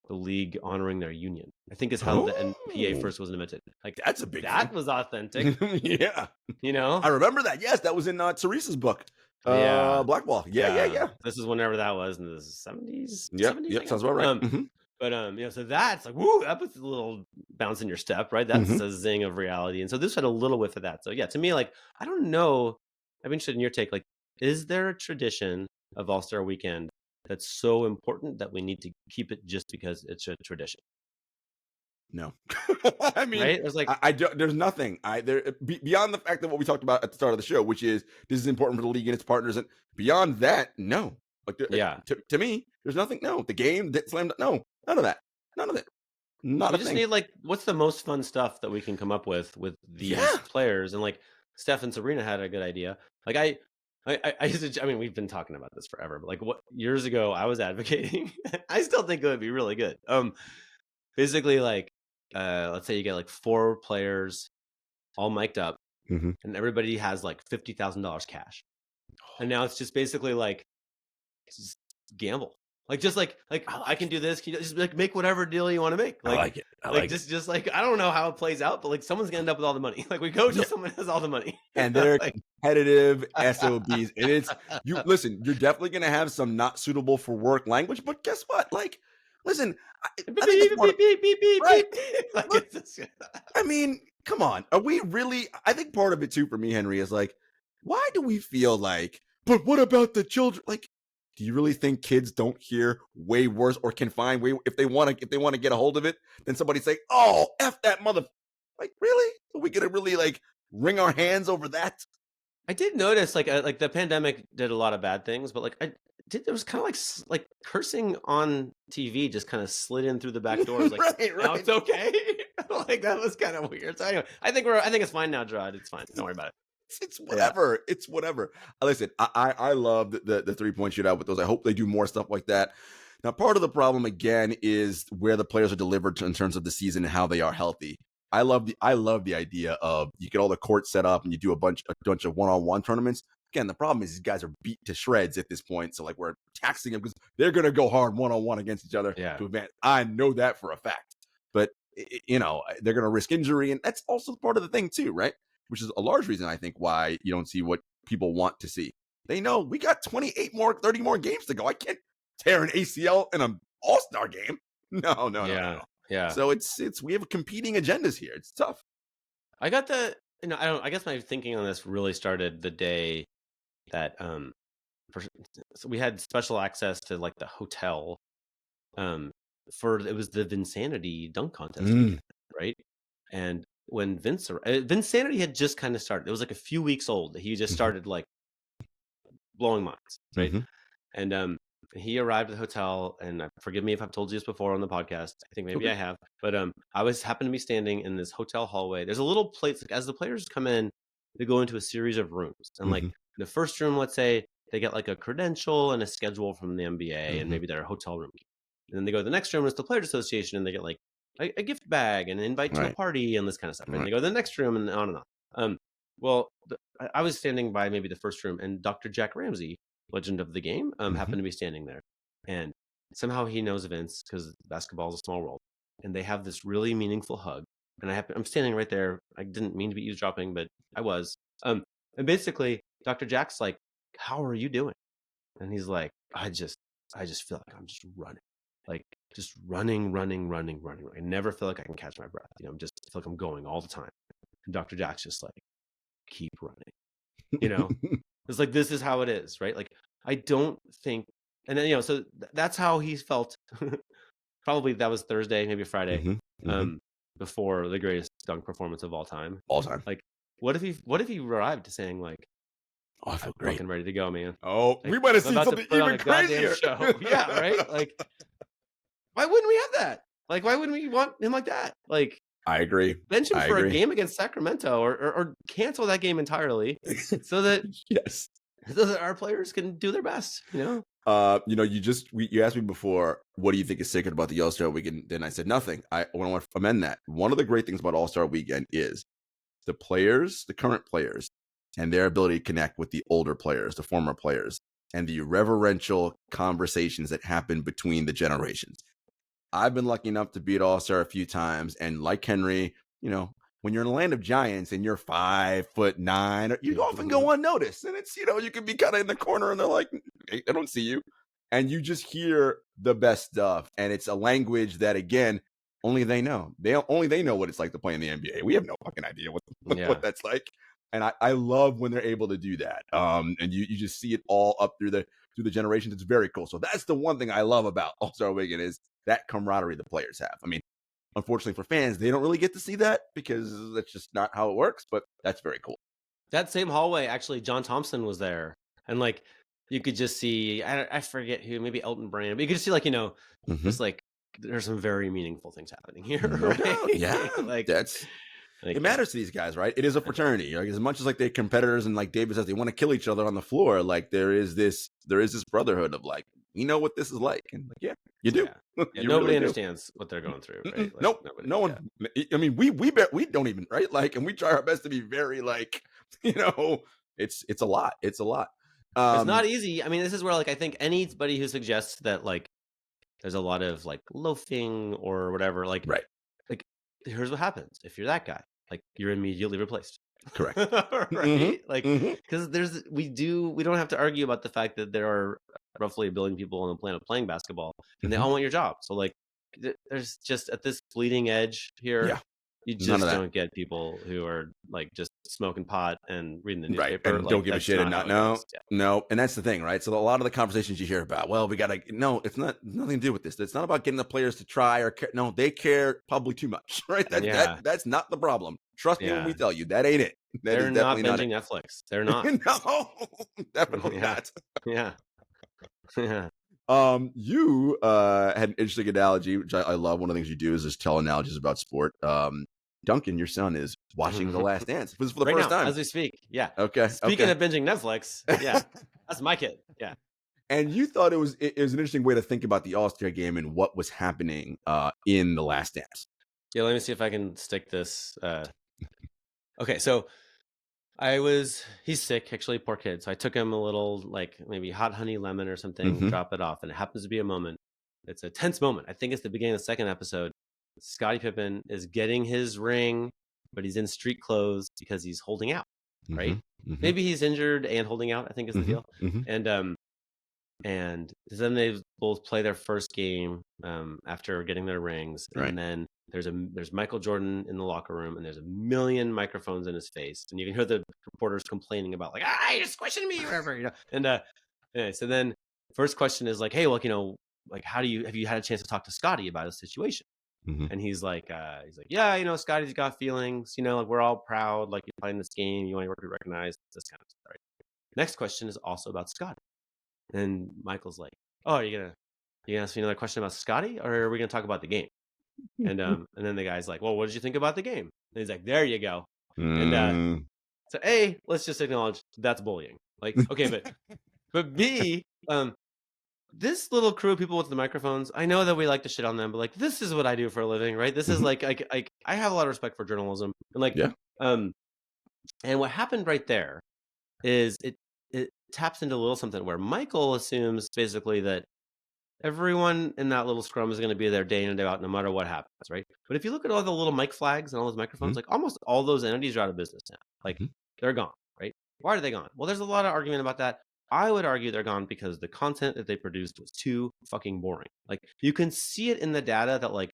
the league honoring their union. I think is how the NPA first was invented. Like that's a big that thing. was authentic. Yeah. I remember that. Yes, that was in Teresa's book. Blackball. Yeah. This is whenever that was in the 70s. Yep, sounds about right. But so that's like, woo, that puts a little bounce in your step, right? That's a zing of reality. And so this had a little whiff of that. So yeah, to me, like, I don't know. I'm interested in your take. Like, is there a tradition of All-Star Weekend that's so important that we need to keep it just because it's a tradition? No. I mean, right? There's like, there's nothing. Beyond the fact that what we talked about at the start of the show, which is this is important for the league and its partners, and beyond that, no. Like, to me, there's nothing. No, the game that slammed. No, none of that. None of it. Not we just need like, what's the most fun stuff that we can come up with these players? And like, Steph and Sabrina had a good idea. Like I used to, I mean, we've been talking about this forever, but like years ago I was advocating. I still think it would be really good. Basically, like, let's say you get like 4 players all mic'd up, and everybody has like $50,000 cash, and now it's just basically like just gamble, like just like I can do this. Can you just like make whatever deal you want to make? Like, I like it. I like it. Just like I don't know how it plays out, but like someone's gonna end up with all the money. Like we go till someone has all the money, and they're competitive SOBs. And it's you. Listen, you're definitely gonna have some not suitable for work language, but guess what? Like, listen, I mean, come on. Are we really? I think part of it too for me, Henry, is like, why do we feel like? But what about the children? Like, do you really think kids don't hear way worse or can find way if they want to get a hold of it than somebody say, "Oh, f that mother"? Like, really? Are we gonna really like wring our hands over that? I did notice like the pandemic did a lot of bad things, but like there was kind of like cursing on TV just kind of slid in through the back doors. Like, Right, now right. it's okay. Like that was kind of weird. So anyway, I think it's fine now, Jarod. It's fine. Don't worry about it. It's Yeah. whatever. It's whatever. Listen, I love the 3-point shootout with those. I hope they do more stuff like that. Now, part of the problem again is where the players are delivered in terms of the season and how they are healthy. I love the idea of you get all the courts set up and you do a bunch of one-on-one tournaments. Again, the problem is these guys are beat to shreds at this point. So like we're taxing them because they're going to go hard one-on-one against each other Yeah. to advance. I know that for a fact. But they're going to risk injury, and that's also part of the thing too, right? Which is a large reason I think why you don't see what people want to see. They know we got 30 more games to go. I can't tear an ACL in an all-star game. No. Yeah. So it's we have competing agendas here. It's tough. I got I guess my thinking on this really started the day that so we had special access to like the hotel it was the Vinsanity dunk contest weekend, right? And when Vinsanity had just kind of started, it was like a few weeks old. He just started like blowing minds, right? And he arrived at the hotel, and forgive me if I've told you this before on the podcast. I think maybe I have, but I happened to be standing in this hotel hallway. There's a little place, like, as the players come in, they go into a series of rooms, and like the first room, let's say they get like a credential and a schedule from the NBA, and maybe their hotel room. And then they go to the next room, it's the Players Association, and they get like a gift bag and an invite to a party and this kind of stuff. And they go to the next room and on and on. Well, I was standing by maybe the first room, and Dr. Jack Ramsey, legend of the game, happened to be standing there. And somehow he knows Vince because basketball is a small world. And they have this really meaningful hug. And I'm standing right there. I didn't mean to be eavesdropping, but I was. And basically, Dr. Jack's like, "How are you doing?" And he's like, I just feel like I'm just running. Like just running. I never feel like I can catch my breath. I'm just feel like I'm going all the time. And Dr. Jack's just like, keep running. It's like, this is how it is, right? Like, I don't think, and then, so that's how he felt. Probably that was Thursday, maybe Friday, before the greatest dunk performance of all time. Like, what if he arrived to saying like, "Oh, I feel I'm great, fucking ready to go, man." Oh, like, we might have seen something even crazier. Show. Yeah, right. Like, why wouldn't we have that? Like, why wouldn't we want him like that? Like, I agree. Bench him for a game against Sacramento, or cancel that game entirely, so that so that our players can do their best. You asked me before, what do you think is sacred about the All-Star Weekend? Then I said nothing. I want to amend that. One of the great things about All-Star Weekend is the players, the current players, and their ability to connect with the older players, the former players, and the reverential conversations that happen between the generations. I've been lucky enough to be at All-Star a few times, and like Henry, when you're in a land of giants and you're 5'9", you often go unnoticed, and it's you can be kind of in the corner, and they're like, "Hey, I don't see you," and you just hear the best stuff, and it's a language that again only they know. Only they know what it's like to play in the NBA. We have no fucking idea what that's like, and I love when they're able to do that. And you just see it all up through the generations. It's very cool. So that's the one thing I love about All-Star Weekend is that camaraderie the players have. I mean, unfortunately for fans, they don't really get to see that because that's just not how it works, but that's very cool. That same hallway, actually, John Thompson was there. And like, you could just see, I forget who, maybe Elton Brand, but you could just see like, just like, there's some very meaningful things happening here. Right? Yeah. Like, it matters to these guys, right? It is a fraternity. Like, as much as like they're competitors and like David says, they want to kill each other on the floor. Like there is this brotherhood of like, we know what this is like. And like, yeah, you do. Yeah, nobody understands what they're going through, right? Like, nope. No one. I mean, we don't even, right? Like, and we try our best to be very like, it's a lot. It's a lot. It's not easy. I mean, this is where like I think anybody who suggests that like there's a lot of like loafing or whatever, like, right. Like, here's what happens if you're that guy. Like, you're immediately replaced. Correct. Right? Like, because we don't have to argue about the fact that there are roughly 1 billion people on the planet playing basketball, and they all want your job. So like, there's just at this bleeding edge here, you just don't get people who are like just smoking pot and reading the newspaper, and like, don't give a shit and not know. No, and that's the thing, right? So a lot of the conversations you hear about, well, we gotta it's nothing to do with this. It's not about getting the players to try or care. No, they care probably too much, right? That's not the problem. Trust me when we tell you that ain't it. They're not binging Netflix. They're not. No, definitely not. Yeah. You had an interesting analogy, which I love. One of the things you do is just tell analogies about sport. Duncan, your son, is watching The Last Dance. This is for the Right first now, time. as we speak. Yeah. Okay. Speaking of binging Netflix, yeah, that's my kid. Yeah. And you thought it was an interesting way to think about the All-Star game and what was happening in The Last Dance. Yeah, let me see if I can stick this. Okay, so he's sick, actually, poor kid. So I took him a little, like maybe hot honey lemon or something, Mhm. drop it off. And it happens to be a moment. It's a tense moment. I think it's the beginning of the second episode. Scottie Pippen is getting his ring, but he's in street clothes because he's holding out, right? Mhm. Mhm. Maybe he's injured and holding out, I think is the deal. Mhm. And then they both play their first game after getting their rings, and Right. then there's Michael Jordan in the locker room, and there's a million microphones in his face, and you can hear the reporters complaining about like, you're squishing me, or whatever, And anyway, so then first question is like, hey, look, like have you had a chance to talk to Scotty about his situation? Mhm. And he's like, yeah, Scotty's got feelings, like we're all proud, like you're playing this game, you want your work to be recognized, this kind of stuff. Right? Next question is also about Scotty. And Michael's like, "Oh, are you gonna ask me another question about Scotty, or are we gonna talk about the game?" And then the guy's like, "Well, what did you think about the game?" And he's like, "There you go." And Mm. so A, let's just acknowledge that's bullying. Like, okay, but B, this little crew of people with the microphones, I know that we like to shit on them, but like this is what I do for a living, right? This is Mhm. like I have a lot of respect for journalism, and like Yeah. and what happened right there is it taps into a little something where Michael assumes basically that everyone in that little scrum is going to be there day in and day out no matter what happens, right? But if you look at all the little mic flags and all those microphones, Mhm. like almost all those entities are out of business now. Like Mhm. they're gone, right? Why are they gone? Well, there's a lot of argument about that. I would argue they're gone because the content that they produced was too fucking boring. Like you can see it in the data that like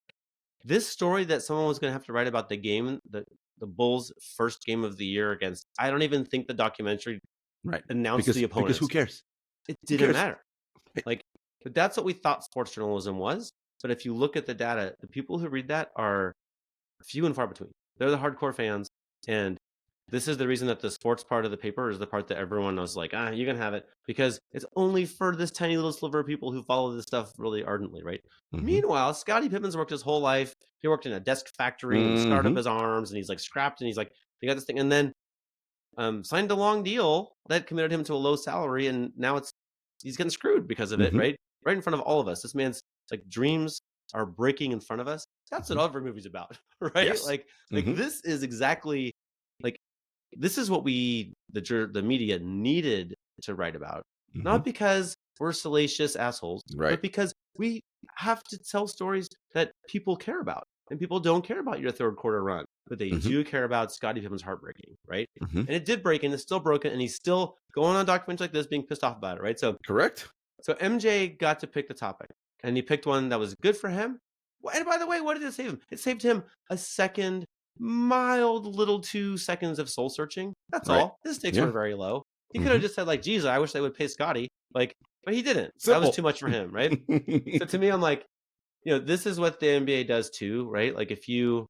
this story that someone was going to have to write about the game, the Bulls' first game of the year against, I don't even think the documentary Right. announced the Because who opponents. cares? It Who didn't cares? matter. Like, but that's what we thought sports journalism was. But if you look at the data, the people who read that are few and far between. They're the hardcore fans, and this is the reason that the sports part of the paper is the part that everyone was like, you can have it, because it's only for this tiny little sliver of people who follow this stuff really ardently, right? Mhm. Meanwhile, Scottie Pippen's worked his whole life. He worked in a desk factory and he scarred up Mhm. his arms, and he's like scrapped, and he's like, he got this thing, and then signed a long deal that committed him to a low salary, and now he's getting screwed because of it, Mhm. right in front of all of us. This man's like dreams are breaking in front of us. That's what Mhm. every movie's about, right? Yes. Like Mhm. this is exactly like this is what the media needed to write about, Mhm. not because we're salacious assholes, Right. but because we have to tell stories that people care about, and people don't care about your third quarter run, but they Mhm. do care about Scottie Pippen's heartbreaking, right? Mhm. And it did break, and it's still broken, and he's still going on documentaries like this, being pissed off about it, right? Correct. So MJ got to pick the topic, and he picked one that was good for him. And by the way, what did it save him? It saved him a second, mild little 2 seconds of soul searching. That's Right. all. His stakes Yeah. weren't very low. He could have Mhm. just said like, "Geez, I wish they would pay Scotty." Like, but he didn't. That was Simple. too much for him, right? So to me, I'm like, this is what the NBA does too, right? Like if you,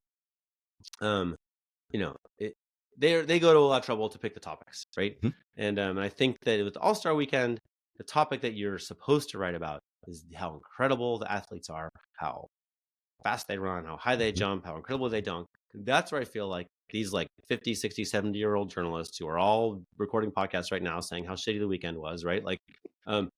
um, they go to a lot of trouble to pick the topics, right? Mhm. And I think that with All Star Weekend, the topic that you're supposed to write about is how incredible the athletes are, how fast they run, how high they Mhm. jump, how incredible they dunk. That's where I feel like these like 50, 60, 70-year-old journalists who are all recording podcasts right now saying how shitty the weekend was, right? Like um,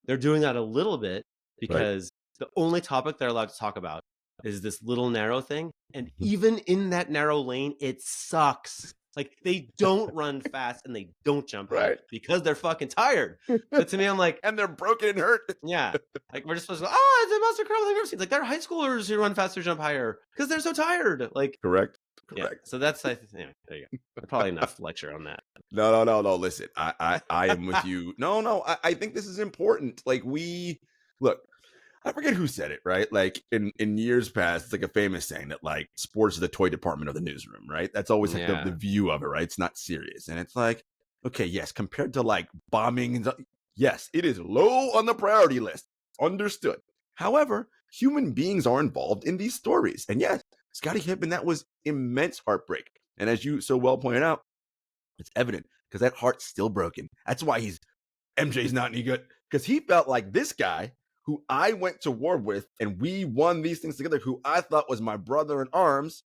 they're doing that a little bit Right. because the only topic they're allowed to talk about is this little narrow thing. And Mhm. even in that narrow lane, it sucks. Like they don't run fast and they don't jump high Right. because they're fucking tired. But to me, I'm like, And they're broken and hurt. yeah, like we're just supposed to go, oh, it's the most incredible thing I've ever seen. Like they're high schoolers who run faster, jump higher because they're so tired. Like, Correct. yeah. Correct. So that's, anyway, there you go. Probably enough lecture on that. No. Listen, I am with you. No. I think this is important. Like look. I forget who said it, right? Like in years past, it's like a famous saying that like sports is the toy department of the newsroom, right? That's always like the Yeah. view of it, right? It's not serious. And it's like, okay, yes, compared to like bombing, yes, it is low on the priority list. Understood. However, human beings are involved in these stories. And yes, Scottie Pippen, that was immense heartbreak. And as you so well pointed out, it's evident because that heart's still broken. That's why MJ's not any good because he felt like this guy who I went to war with and we won these things together, who I thought was my brother in arms,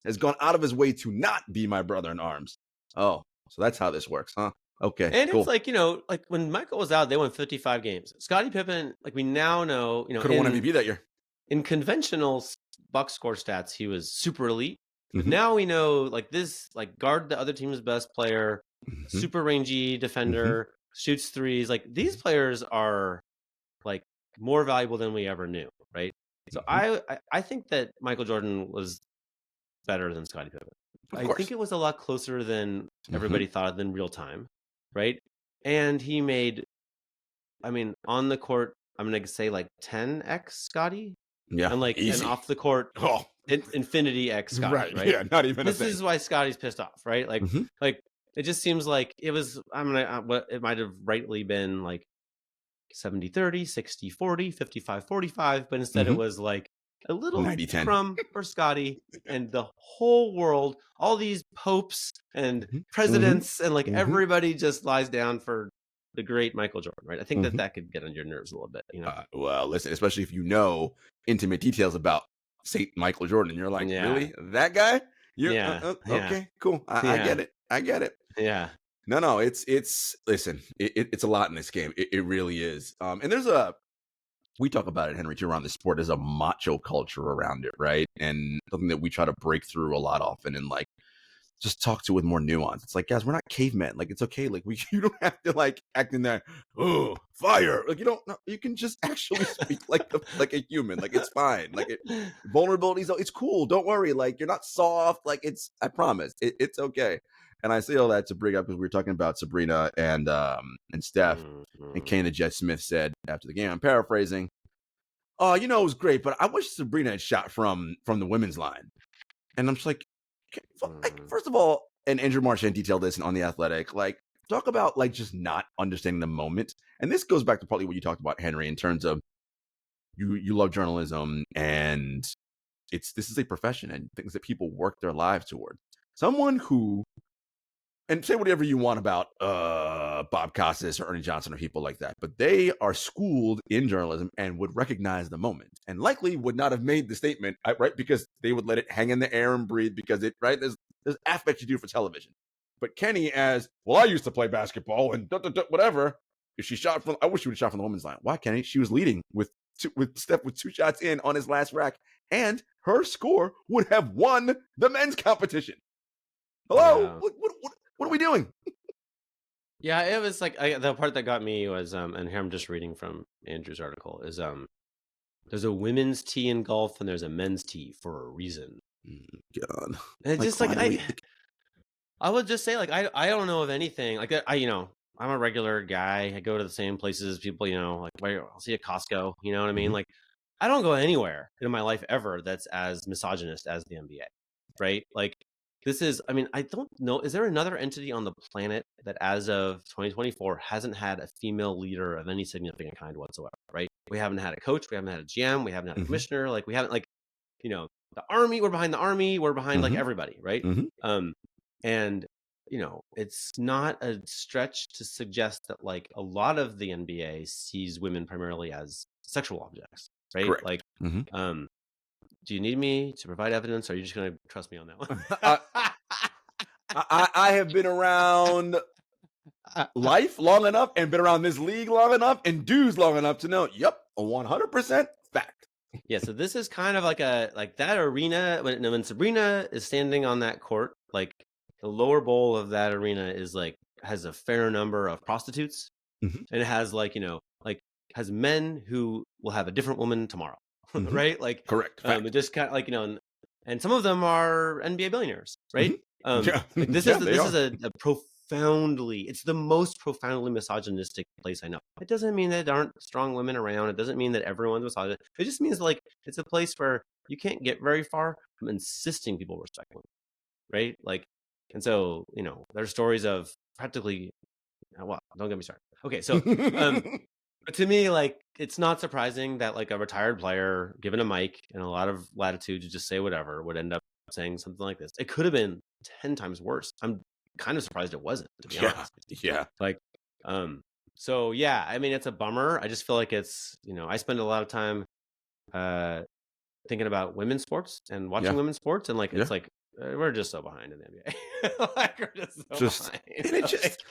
has gone out of his way to not be my brother in arms. Oh, so that's how this works, huh? Okay, And cool. it's like, like when Michael was out, they won 55 games. Scottie Pippen, like we now know, Could have won MVP that year. In conventional box score stats, he was super elite. But Mhm. now we know, like this, like guard the other team's best player, Mhm. super rangy defender, shoots threes. Like these players are like more valuable than we ever knew, right? So I think that Michael Jordan was better than Scottie Pippen. Of I course. think it was a lot closer than everybody thought in real time, right? And he made, I mean, on the court, I'm gonna say like 10x Scotty, Yeah, and like easy. and off the court, Oh, infinity x Scotty, right? Yeah, not even This a thing. is why Scotty's pissed off, right? Like it just seems like it was. I'm gonna what it might have rightly been like 70-30, 60-40, 55-45, but instead it was like a little 90-10. crumb for Scotty, and the whole world, all these popes and presidents, and like everybody just lies down for the great Michael Jordan, right? I think that could get on your nerves a little bit, Well, listen, especially if you know intimate details about Saint Michael Jordan, and you're like, really, that guy? Okay, cool. I get it. I get it. Yeah. No, it's listen, it's a lot in this game. It really is. And we talk about it, Henry, too, around the sport. There's a macho culture around it, right? And something that we try to break through a lot often and like just talk to with more nuance. It's like, guys, we're not cavemen. Like, it's okay. Like, you don't have to like act in that, oh, fire. Like, you don't know. You can just actually speak like a human. Like, it's fine. Like, vulnerabilities, it's cool. Don't worry. Like, you're not soft. Like, I promise. It's okay. And I say all that to bring up, because we were talking about Sabrina and Steph, and Kane and Jet Smith said after the game, I'm paraphrasing, oh, it was great, but I wish Sabrina had shot from the women's line. And I'm just like, first of all, and Andrew Marchand detailed this on The Athletic, like, talk about like just not understanding the moment. And this goes back to partly what you talked about, Henry, in terms of you love journalism, and this is a profession and things that people work their lives toward. Someone who, and say whatever you want about Bob Costas or Ernie Johnson or people like that, but they are schooled in journalism and would recognize the moment, and likely would not have made the statement, right? Because they would let it hang in the air and breathe, because there's aspects you do for television. But Kenny, as well, I used to play basketball and whatever. If she shot from, I wish she would have shot from the women's line. Why, Kenny? She was leading with Steph with 2 shots in on his last rack, and her score would have won the men's competition. Hello, yeah. What are we doing? Yeah, it was like the part that got me was, and here I'm just reading from Andrew's article, is there's a women's tee in golf and there's a men's tee for a reason. God, and it's just like I would just say, like, I don't know of anything like that. I'm a regular guy. I go to the same places as people, like I'll see a Costco. You know what I mean? Like, I don't go anywhere in my life ever that's as misogynist as the NBA, right? Like, this is, I mean, I don't know. Is there another entity on the planet that as of 2024 hasn't had a female leader of any significant kind whatsoever, right? We haven't had a coach. We haven't had a GM. We haven't had a commissioner. Like, we haven't, like, the Army, we're behind the Army. We're behind like everybody, right? And, it's not a stretch to suggest that like a lot of the NBA sees women primarily as sexual objects, right? Correct. Like, do you need me to provide evidence, or are you just going to trust me on that one? I have been around life long enough and been around this league long enough and dudes long enough to know, yep, a 100% fact. Yeah, so this is kind of like that arena when Sabrina is standing on that court, like the lower bowl of that arena is like has a fair number of prostitutes, and it has has men who will have a different woman tomorrow. Right? Like, correct. It just kind of like, and some of them are NBA billionaires, right? Yeah. Like this is a profoundly, it's the most profoundly misogynistic place I know. It doesn't mean that there aren't strong women around. It doesn't mean that everyone's misogynist. It just means like it's a place where you can't get very far from insisting people respect women, right? Like, and so there's stories of practically, well, don't get me started. Okay, so but to me, like, it's not surprising that like a retired player given a mic and a lot of latitude to just say whatever would end up saying something like this. It could have been 10 times worse. I'm kind of surprised it wasn't, to be honest. Yeah. Like, So yeah, I mean, it's a bummer. I just feel like it's, I spend a lot of time uh thinking about women's sports and watching Yeah, women's sports, and like yeah. it's like we're just so behind in the NBA. Like we're just so Just behind. and it Like, just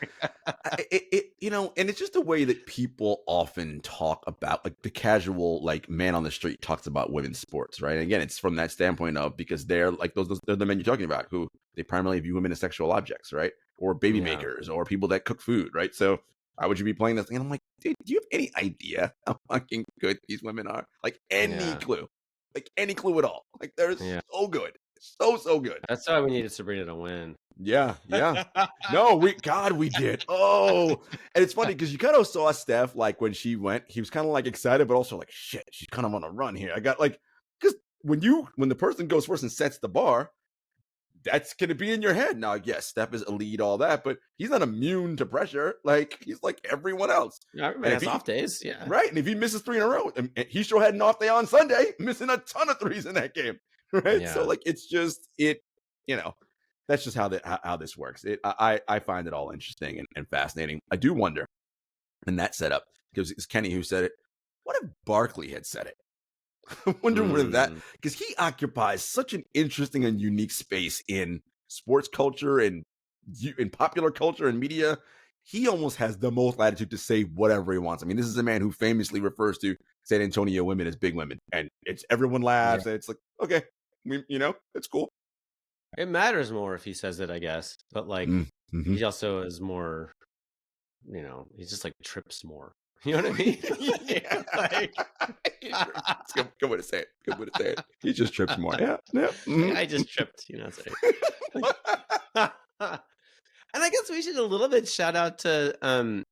and it's just the way that people often talk about, like, the casual, like, man on the street talks about women's sports, right? And again, it's from that standpoint of, because they're like those they're the men you're talking about, who they primarily view women as sexual objects, right? Or baby yeah, makers, or people that cook food, right? So why would you be playing this thing? And I'm like, dude, do you have any idea how fucking good these women are? Like, any yeah, clue? Like, any clue at all? Like, they're yeah. so good, so good. That's why we needed Sabrina to win. Yeah, yeah. No, we did. Oh, and it's funny because you kind of saw Steph, like, when she went, he was kind of like excited, but also like, shit, she's kind of on a run here. I got like, because when the person goes first and sets the bar, that's gonna be in your head. Now, yes, Steph is elite, all that, but he's not immune to pressure. Like, he's like everyone else. Yeah, everybody And if has he off days. Yeah, right, and if he misses three in a row, and he sure had an off day on Sunday, missing a ton of threes in that game. Right, so yeah. like, it's just you know that's just how this works. I find it all interesting and fascinating. I do wonder in that setup, because it's Kenny who said it. What if Barkley had said it? I wonder where that, Mm, because he occupies such an interesting and unique space in sports culture and in popular culture and media. He almost has the most latitude to say whatever he wants. I mean, this is a man who famously refers to San Antonio women as big women, and it's everyone yeah. laughs, and it's like, okay, it's cool. It matters more if he says it, I guess. But like, Mm-hmm. he also is more. He just like trips more. You know what I mean? Yeah. Like, It's a good way to say it. Good way to say it. He just trips more. Yeah. Yeah. like, Mhm. I just tripped. So, like, and I guess we should a little bit shout out to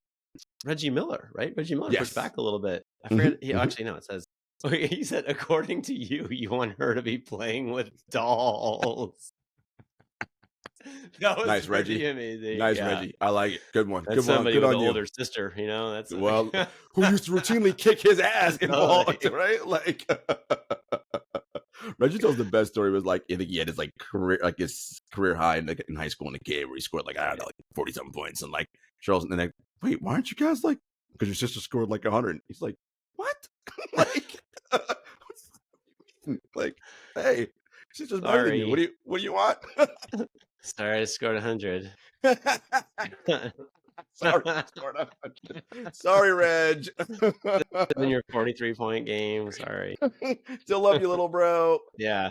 Reggie Miller, right? Reggie Miller pushed Yes. back a little bit. I Hmm. forget. Actually, no. It says he said, according to you, you want her to be playing with dolls. That was Nice, pretty Reggie. amazing. Nice, Yeah, Reggie. I like it. Good one. that's Good one. somebody Good with an on you. older sister. That's Well, who used to routinely kick his ass in ball, totally. right? Like, Reggie tells the best story. Was like, I think he had his his career high in high school in a game where he scored like, I don't know, like 40 something points, and like Charles, and then wait, why aren't you guys like, because your sister scored like 100? He's like, what? Like, like, hey, she's just better than you. Sorry. What do you want? Sorry, I scored 100. Sorry, scored 100. Sorry, Reg. In your 43-point game. Sorry. Still love you, little bro. Yeah.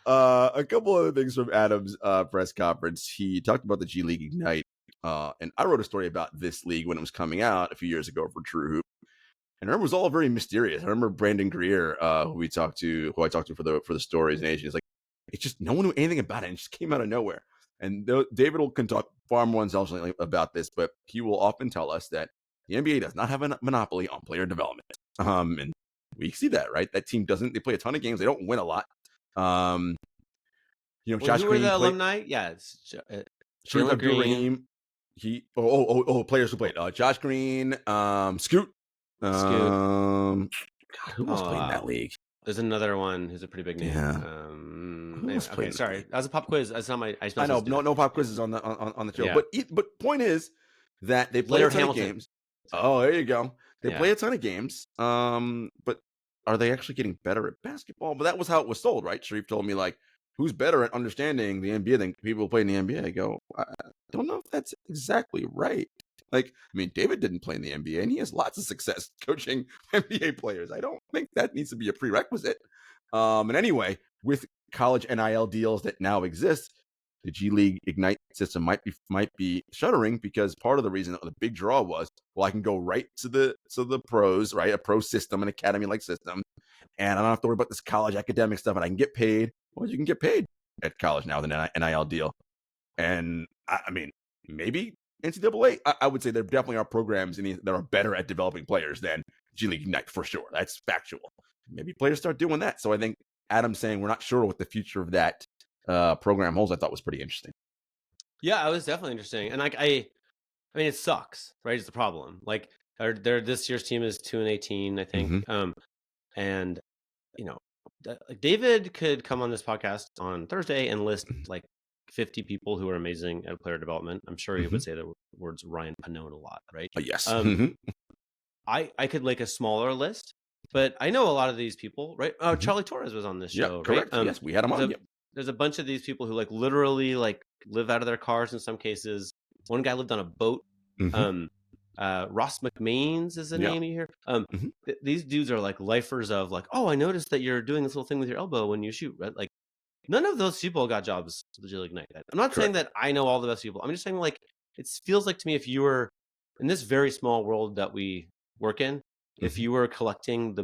A couple other things from Adam's press conference. He talked about the G League Ignite, and I wrote a story about this league when it was coming out a few years ago for True Hoop, and I remember it was all very mysterious. I remember Brandon Greer, who I talked to for the stories and Asian, is like, it's just no one knew anything about it, and it just came out of nowhere. And David can talk far more intelligently about this, but he will often tell us that the NBA does not have a monopoly on player development. And we see that, right? That team doesn't. They play a ton of games. They don't win a lot. Um, Well, Josh who were Green the played. alumni? Yeah, it's Sharif Jalen Green, Abdul-Rahim. Players who played. Josh Green, Scoot. Scoot. God, who else played in that Oh, league? there's another one who's a pretty big name. Yeah. Who else played Okay, in that sorry. league? That was a pop quiz. That's not my. I I know, supposed to do no that. pop quizzes on the show, Yeah. but point is that they play a Leonard ton of Hamilton. games. Oh, there you go. They Yeah. play a ton of games. But are they actually getting better at basketball? But that was how it was sold, right? Sharif told me, like, who's better at understanding the NBA than people who play in the NBA? I go, I don't know if that's exactly right. Like, I mean, David didn't play in the NBA, and he has lots of success coaching NBA players. I don't think that needs to be a prerequisite. And anyway, with college NIL deals that now exist, the G League Ignite system might be shuttering, because part of the reason, the big draw was, well, I can go right to the pros, right? A pro system, an academy like system, and I don't have to worry about this college academic stuff, and I can get paid. Well, you can get paid at college now with an NIL deal, and I mean, maybe NCAA. I would say there definitely are programs that are better at developing players than G League Ignite, for sure. That's factual. Maybe players start doing that. So I think Adam saying we're not sure what the future of that program holds, I thought was pretty interesting. Yeah, it was definitely interesting, and like I mean, it sucks, right? It's the problem. Like, this year's team is 2-18, I think. Mm-hmm. And like David could come on this podcast on Thursday and list like 50 people who are amazing at player development. I'm sure he would say the words Ryan Pannone a lot, right? Yes. I could make a smaller list, but I know a lot of these people, right? Oh, Charlie Torres was on this Yep, show, right? correct. Yes, we had him on. Yep. There's a bunch of these people who like literally like live out of their cars in some cases. One guy lived on a boat. Ross McMains is the name you hear. These dudes are like lifers of like, oh, I noticed that you're doing this little thing with your elbow when you shoot, right? Like none of those people got jobs with the G League Ignite. I'm not saying that I know all the best people. I'm just saying like it feels like to me if you were in this very small world that we work in, if you were collecting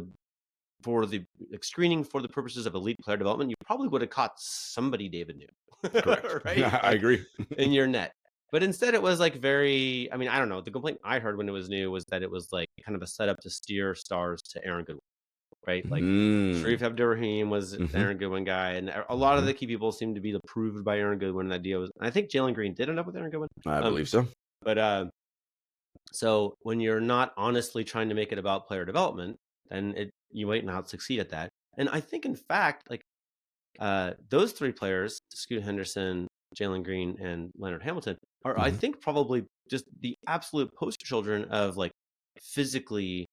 for the screening for the purposes of elite player development, you probably would have caught somebody David knew. Correct. Right? I agree. In your net. But instead it was like very, I mean, I don't know. The complaint I heard when it was new was that it was like kind of a setup to steer stars to Aaron Goodwin, right? Like Sharif Abdurrahim was an Aaron Goodwin guy. And a lot of the key people seemed to be approved by Aaron Goodwin. And the idea was, and I think Jalen Green did end up with Aaron Goodwin. I believe so. But so when you're not honestly trying to make it about player development, then you might not succeed at that. And I think, in fact, like those three players, Scoot Henderson, Jalen Green, and Leonard Hamilton, are I think probably just the absolute poster children of like physically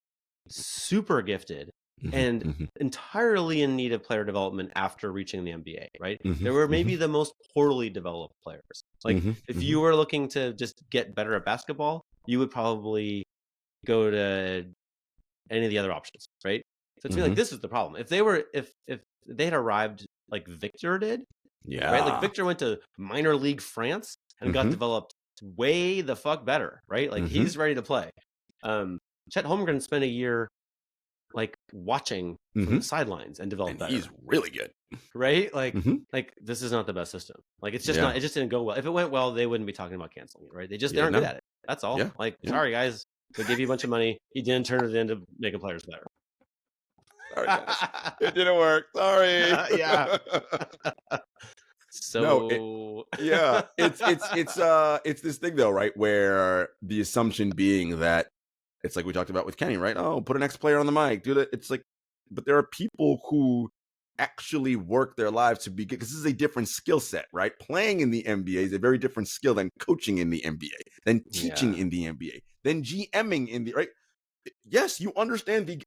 super gifted and entirely in need of player development after reaching the NBA, right? They were maybe the most poorly developed players. Like if you were looking to just get better at basketball, you would probably go to any of the other options, right? So to me, like this is the problem. If they had arrived like Victor did, right? Like Victor went to minor league France and got developed way the fuck better, right? Like he's ready to play. Chet Holmgren spent a year like watching from the sidelines and developed better. He's really good, right? Like this is not the best system. Like it's just not. It just didn't go well. If it went well, they wouldn't be talking about canceling it, right? They just aren't good at it. That's all. Like sorry guys, we gave you a bunch of money. You didn't turn it into making players better. Sorry, guys. It didn't work. Sorry. Yeah. So no, it's this thing though, right? Where the assumption being that it's like we talked about with Kenny, right? Oh, put an ex-player on the mic, do that. It's like, but there are people who actually work their lives to be good because this is a different skill set, right? Playing in the NBA is a very different skill than coaching in the NBA, than teaching in the NBA, than GMing in the right. Yes, you understood,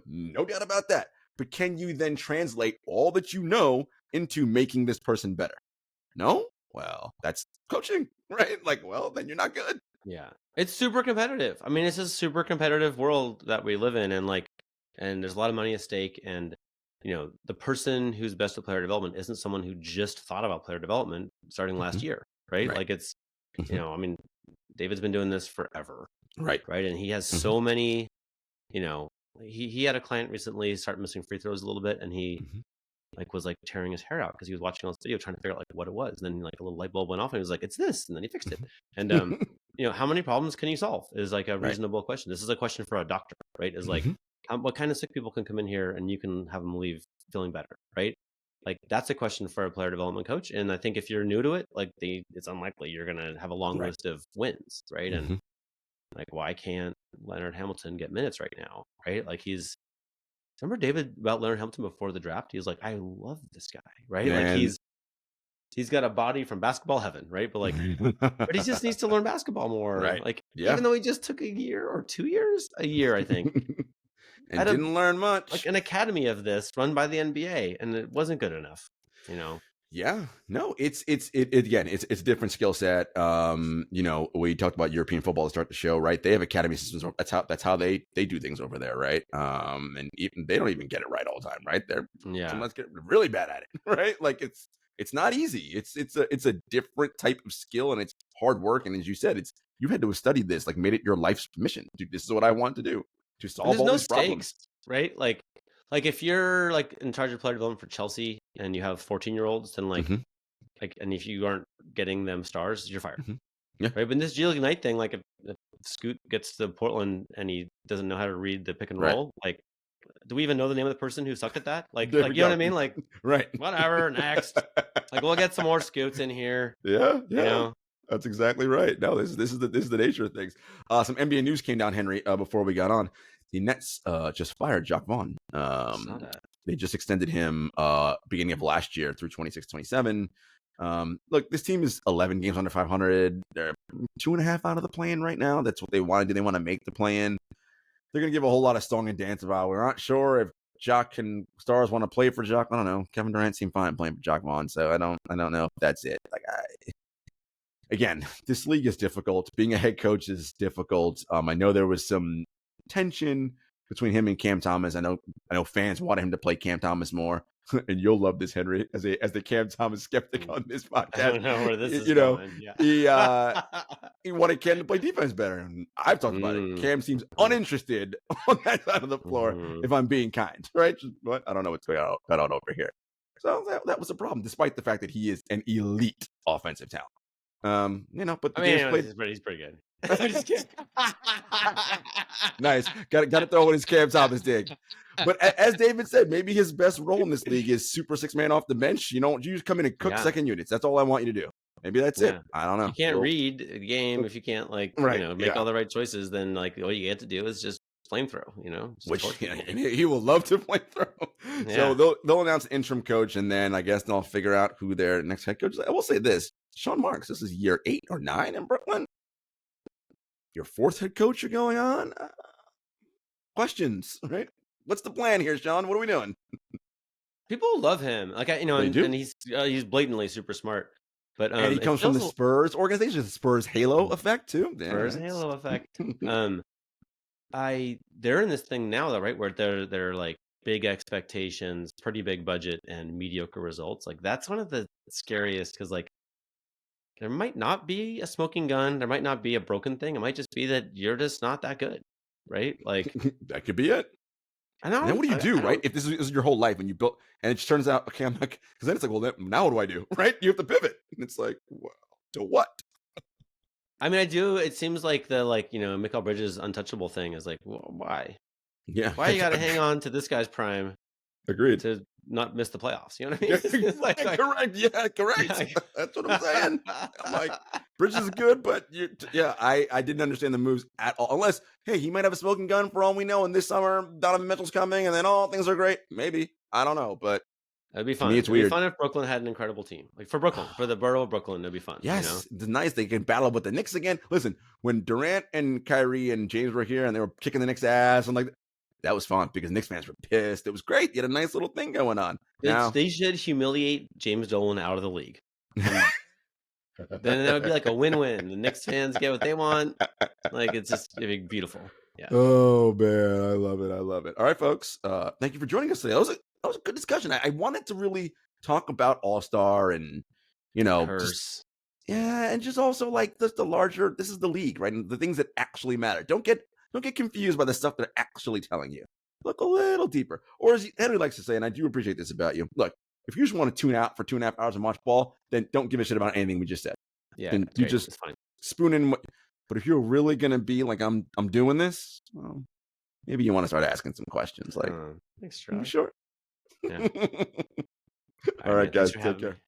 no doubt about that. But can you then translate all that you know into making this person better? No? Well, that's coaching, right? Like, well, then you're not good. Yeah. It's super competitive. I mean, it's a super competitive world that we live in, and there's a lot of money at stake. And, you know, the person who's best at player development isn't someone who just thought about player development starting last year, right? Like it's, you know, I mean, David's been doing this forever. Right. And he has so many, you know, he had a client recently start missing free throws a little bit, and he like was like tearing his hair out because he was watching all this video trying to figure out like what it was. And then like a little light bulb went off and he was like, it's this, and then he fixed it. And you know, how many problems can you solve is like a reasonable question. This is a question for a doctor, right? Is like what kind of sick people can come in here and you can have them leave feeling better, right? Like that's a question for a player development coach. And I think if you're new to it, like it's unlikely you're gonna have a long list of wins, right? And like, why can't Leonard Hamilton get minutes right now, right? Like remember David about Leonard Hamilton before the draft? He was like, I love this guy, right? Man. Like he's got a body from basketball heaven, right? But like, but he just needs to learn basketball more, right? Like, even though he just took a year or 2 years, a year, I think, and didn't learn much. Like an academy of this run by the NBA, and it wasn't good enough, you know. Yeah, no, it's again, it's a different skill set. You know, we talked about European football to start the show, right? They have academy systems. That's how they do things over there, right? And even they don't even get it right all the time, right? They're sometimes get really bad at it, right? Like it's not easy. It's a different type of skill, and it's hard work. And as you said, you had to have studied this, like made it your life's mission. Dude, this is what I want to do to solve all these problems, right? Like if you're like in charge of player development for Chelsea and you have 14-year-olds, then like and if you aren't getting them stars, you're fired. Right. But in this G League Ignite thing, like if Scoot gets to Portland and he doesn't know how to read the pick and roll, like do we even know the name of the person who sucked at that? Like you know what I mean? Like whatever, next. Like we'll get some more Scoots in here. Yeah. You know? That's exactly right. No, this is the nature of things. Some NBA news came down, Henry, before we got on. The Nets just fired Jacques Vaughn. They just extended him beginning of last year through 26-27. Look, this team is 11 games under 500. They're 2.5 out of the play-in right now. That's what they want to do. They want to make the play-in. They're going to give a whole lot of song and dance about. We're not sure if Jock and Stars want to play for Jock. I don't know. Kevin Durant seemed fine playing for Jock Vaughn, so I don't know if that's it. Again, this league is difficult. Being a head coach is difficult. I know there was some tension between him and Cam Thomas. I know fans wanted him to play Cam Thomas more. And you'll love this, Henry, as the Cam Thomas skeptic on this podcast. I don't know where this is going. Yeah. He wanted Cam to play defense better. And I've talked about it. Cam seems uninterested on that side of the floor, if I'm being kind, right? But I don't know what's going on over here. So that was a problem, despite the fact that he is an elite offensive talent. But the game's played. He's pretty good. I'm just kidding. Nice. Got to throw in his Cam Thomas dig. But as David said, maybe his best role in this league is super 6-man off the bench. You just come in and cook second units. That's all I want you to do. Maybe that's it. I don't know. You can't read the game if you can't make all the right choices. Then all you get to do is just flamethrow. Which he will love to flamethrow. Yeah. So they'll announce an interim coach, and then I guess they'll figure out who their next head coach is. I will say this: Sean Marks. This is year 8 or 9 in Brooklyn. Your 4th head coach you're going on? Questions, right? What's the plan here, Sean? What are we doing? People love him. And he's blatantly super smart. But and he comes from the Spurs organization, the Spurs Halo effect too. Spurs Halo effect. They're in this thing now though, right? Where they're like big expectations, pretty big budget, and mediocre results. Like that's one of the scariest because there might not be a smoking gun. There might not be a broken thing. It might just be that you're just not that good, right? Like that could be it. I know. And then what do you do, right? If this is your whole life and you built, and it just turns out, okay, I'm like, because then it's like, well, now what do I do, right? You have to pivot, and it's like, well, to what? I mean, I do. It seems like the Mikal Bridges untouchable thing is like, well, why? Yeah. Why you got to hang on to this guy's prime? Agreed. To not miss the playoffs. You know what I mean? Correct. Yeah, correct. That's what I'm saying. I'm like, Bridges is good, but I didn't understand the moves at all. Unless, hey, he might have a smoking gun for all we know, and this summer Donovan Mitchell's coming, and then things are great. Maybe. I don't know, but it'd be fun. To me, it's weird. It'd be fun if Brooklyn had an incredible team. Like for Brooklyn, for the borough of Brooklyn, it'd be fun. Yes, it's nice. They can battle with the Knicks again. Listen, when Durant and Kyrie and James were here and they were kicking the Knicks' ass, and that was fun because Knicks fans were pissed. It was great. You had a nice little thing going on. They should humiliate James Dolan out of the league. Then that would be like a win-win. The Knicks fans get what they want. It'd be beautiful. Yeah. Oh man, I love it. All right, folks. Thank you for joining us today. That was a good discussion. I wanted to really talk about All-Star and and just also the larger. This is the league, right? And the things that actually matter. Don't get confused by the stuff they're actually telling you. Look a little deeper. Or as Henry likes to say, and I do appreciate this about you, look, if you just want to tune out for 2.5 hours and watch ball, then don't give a shit about anything we just said. Yeah. And you just spoon in. But if you're really going to be like, I'm doing this, well, maybe you want to start asking some questions. Thanks, Jarod. Sure. Yeah. All right, guys. Take care.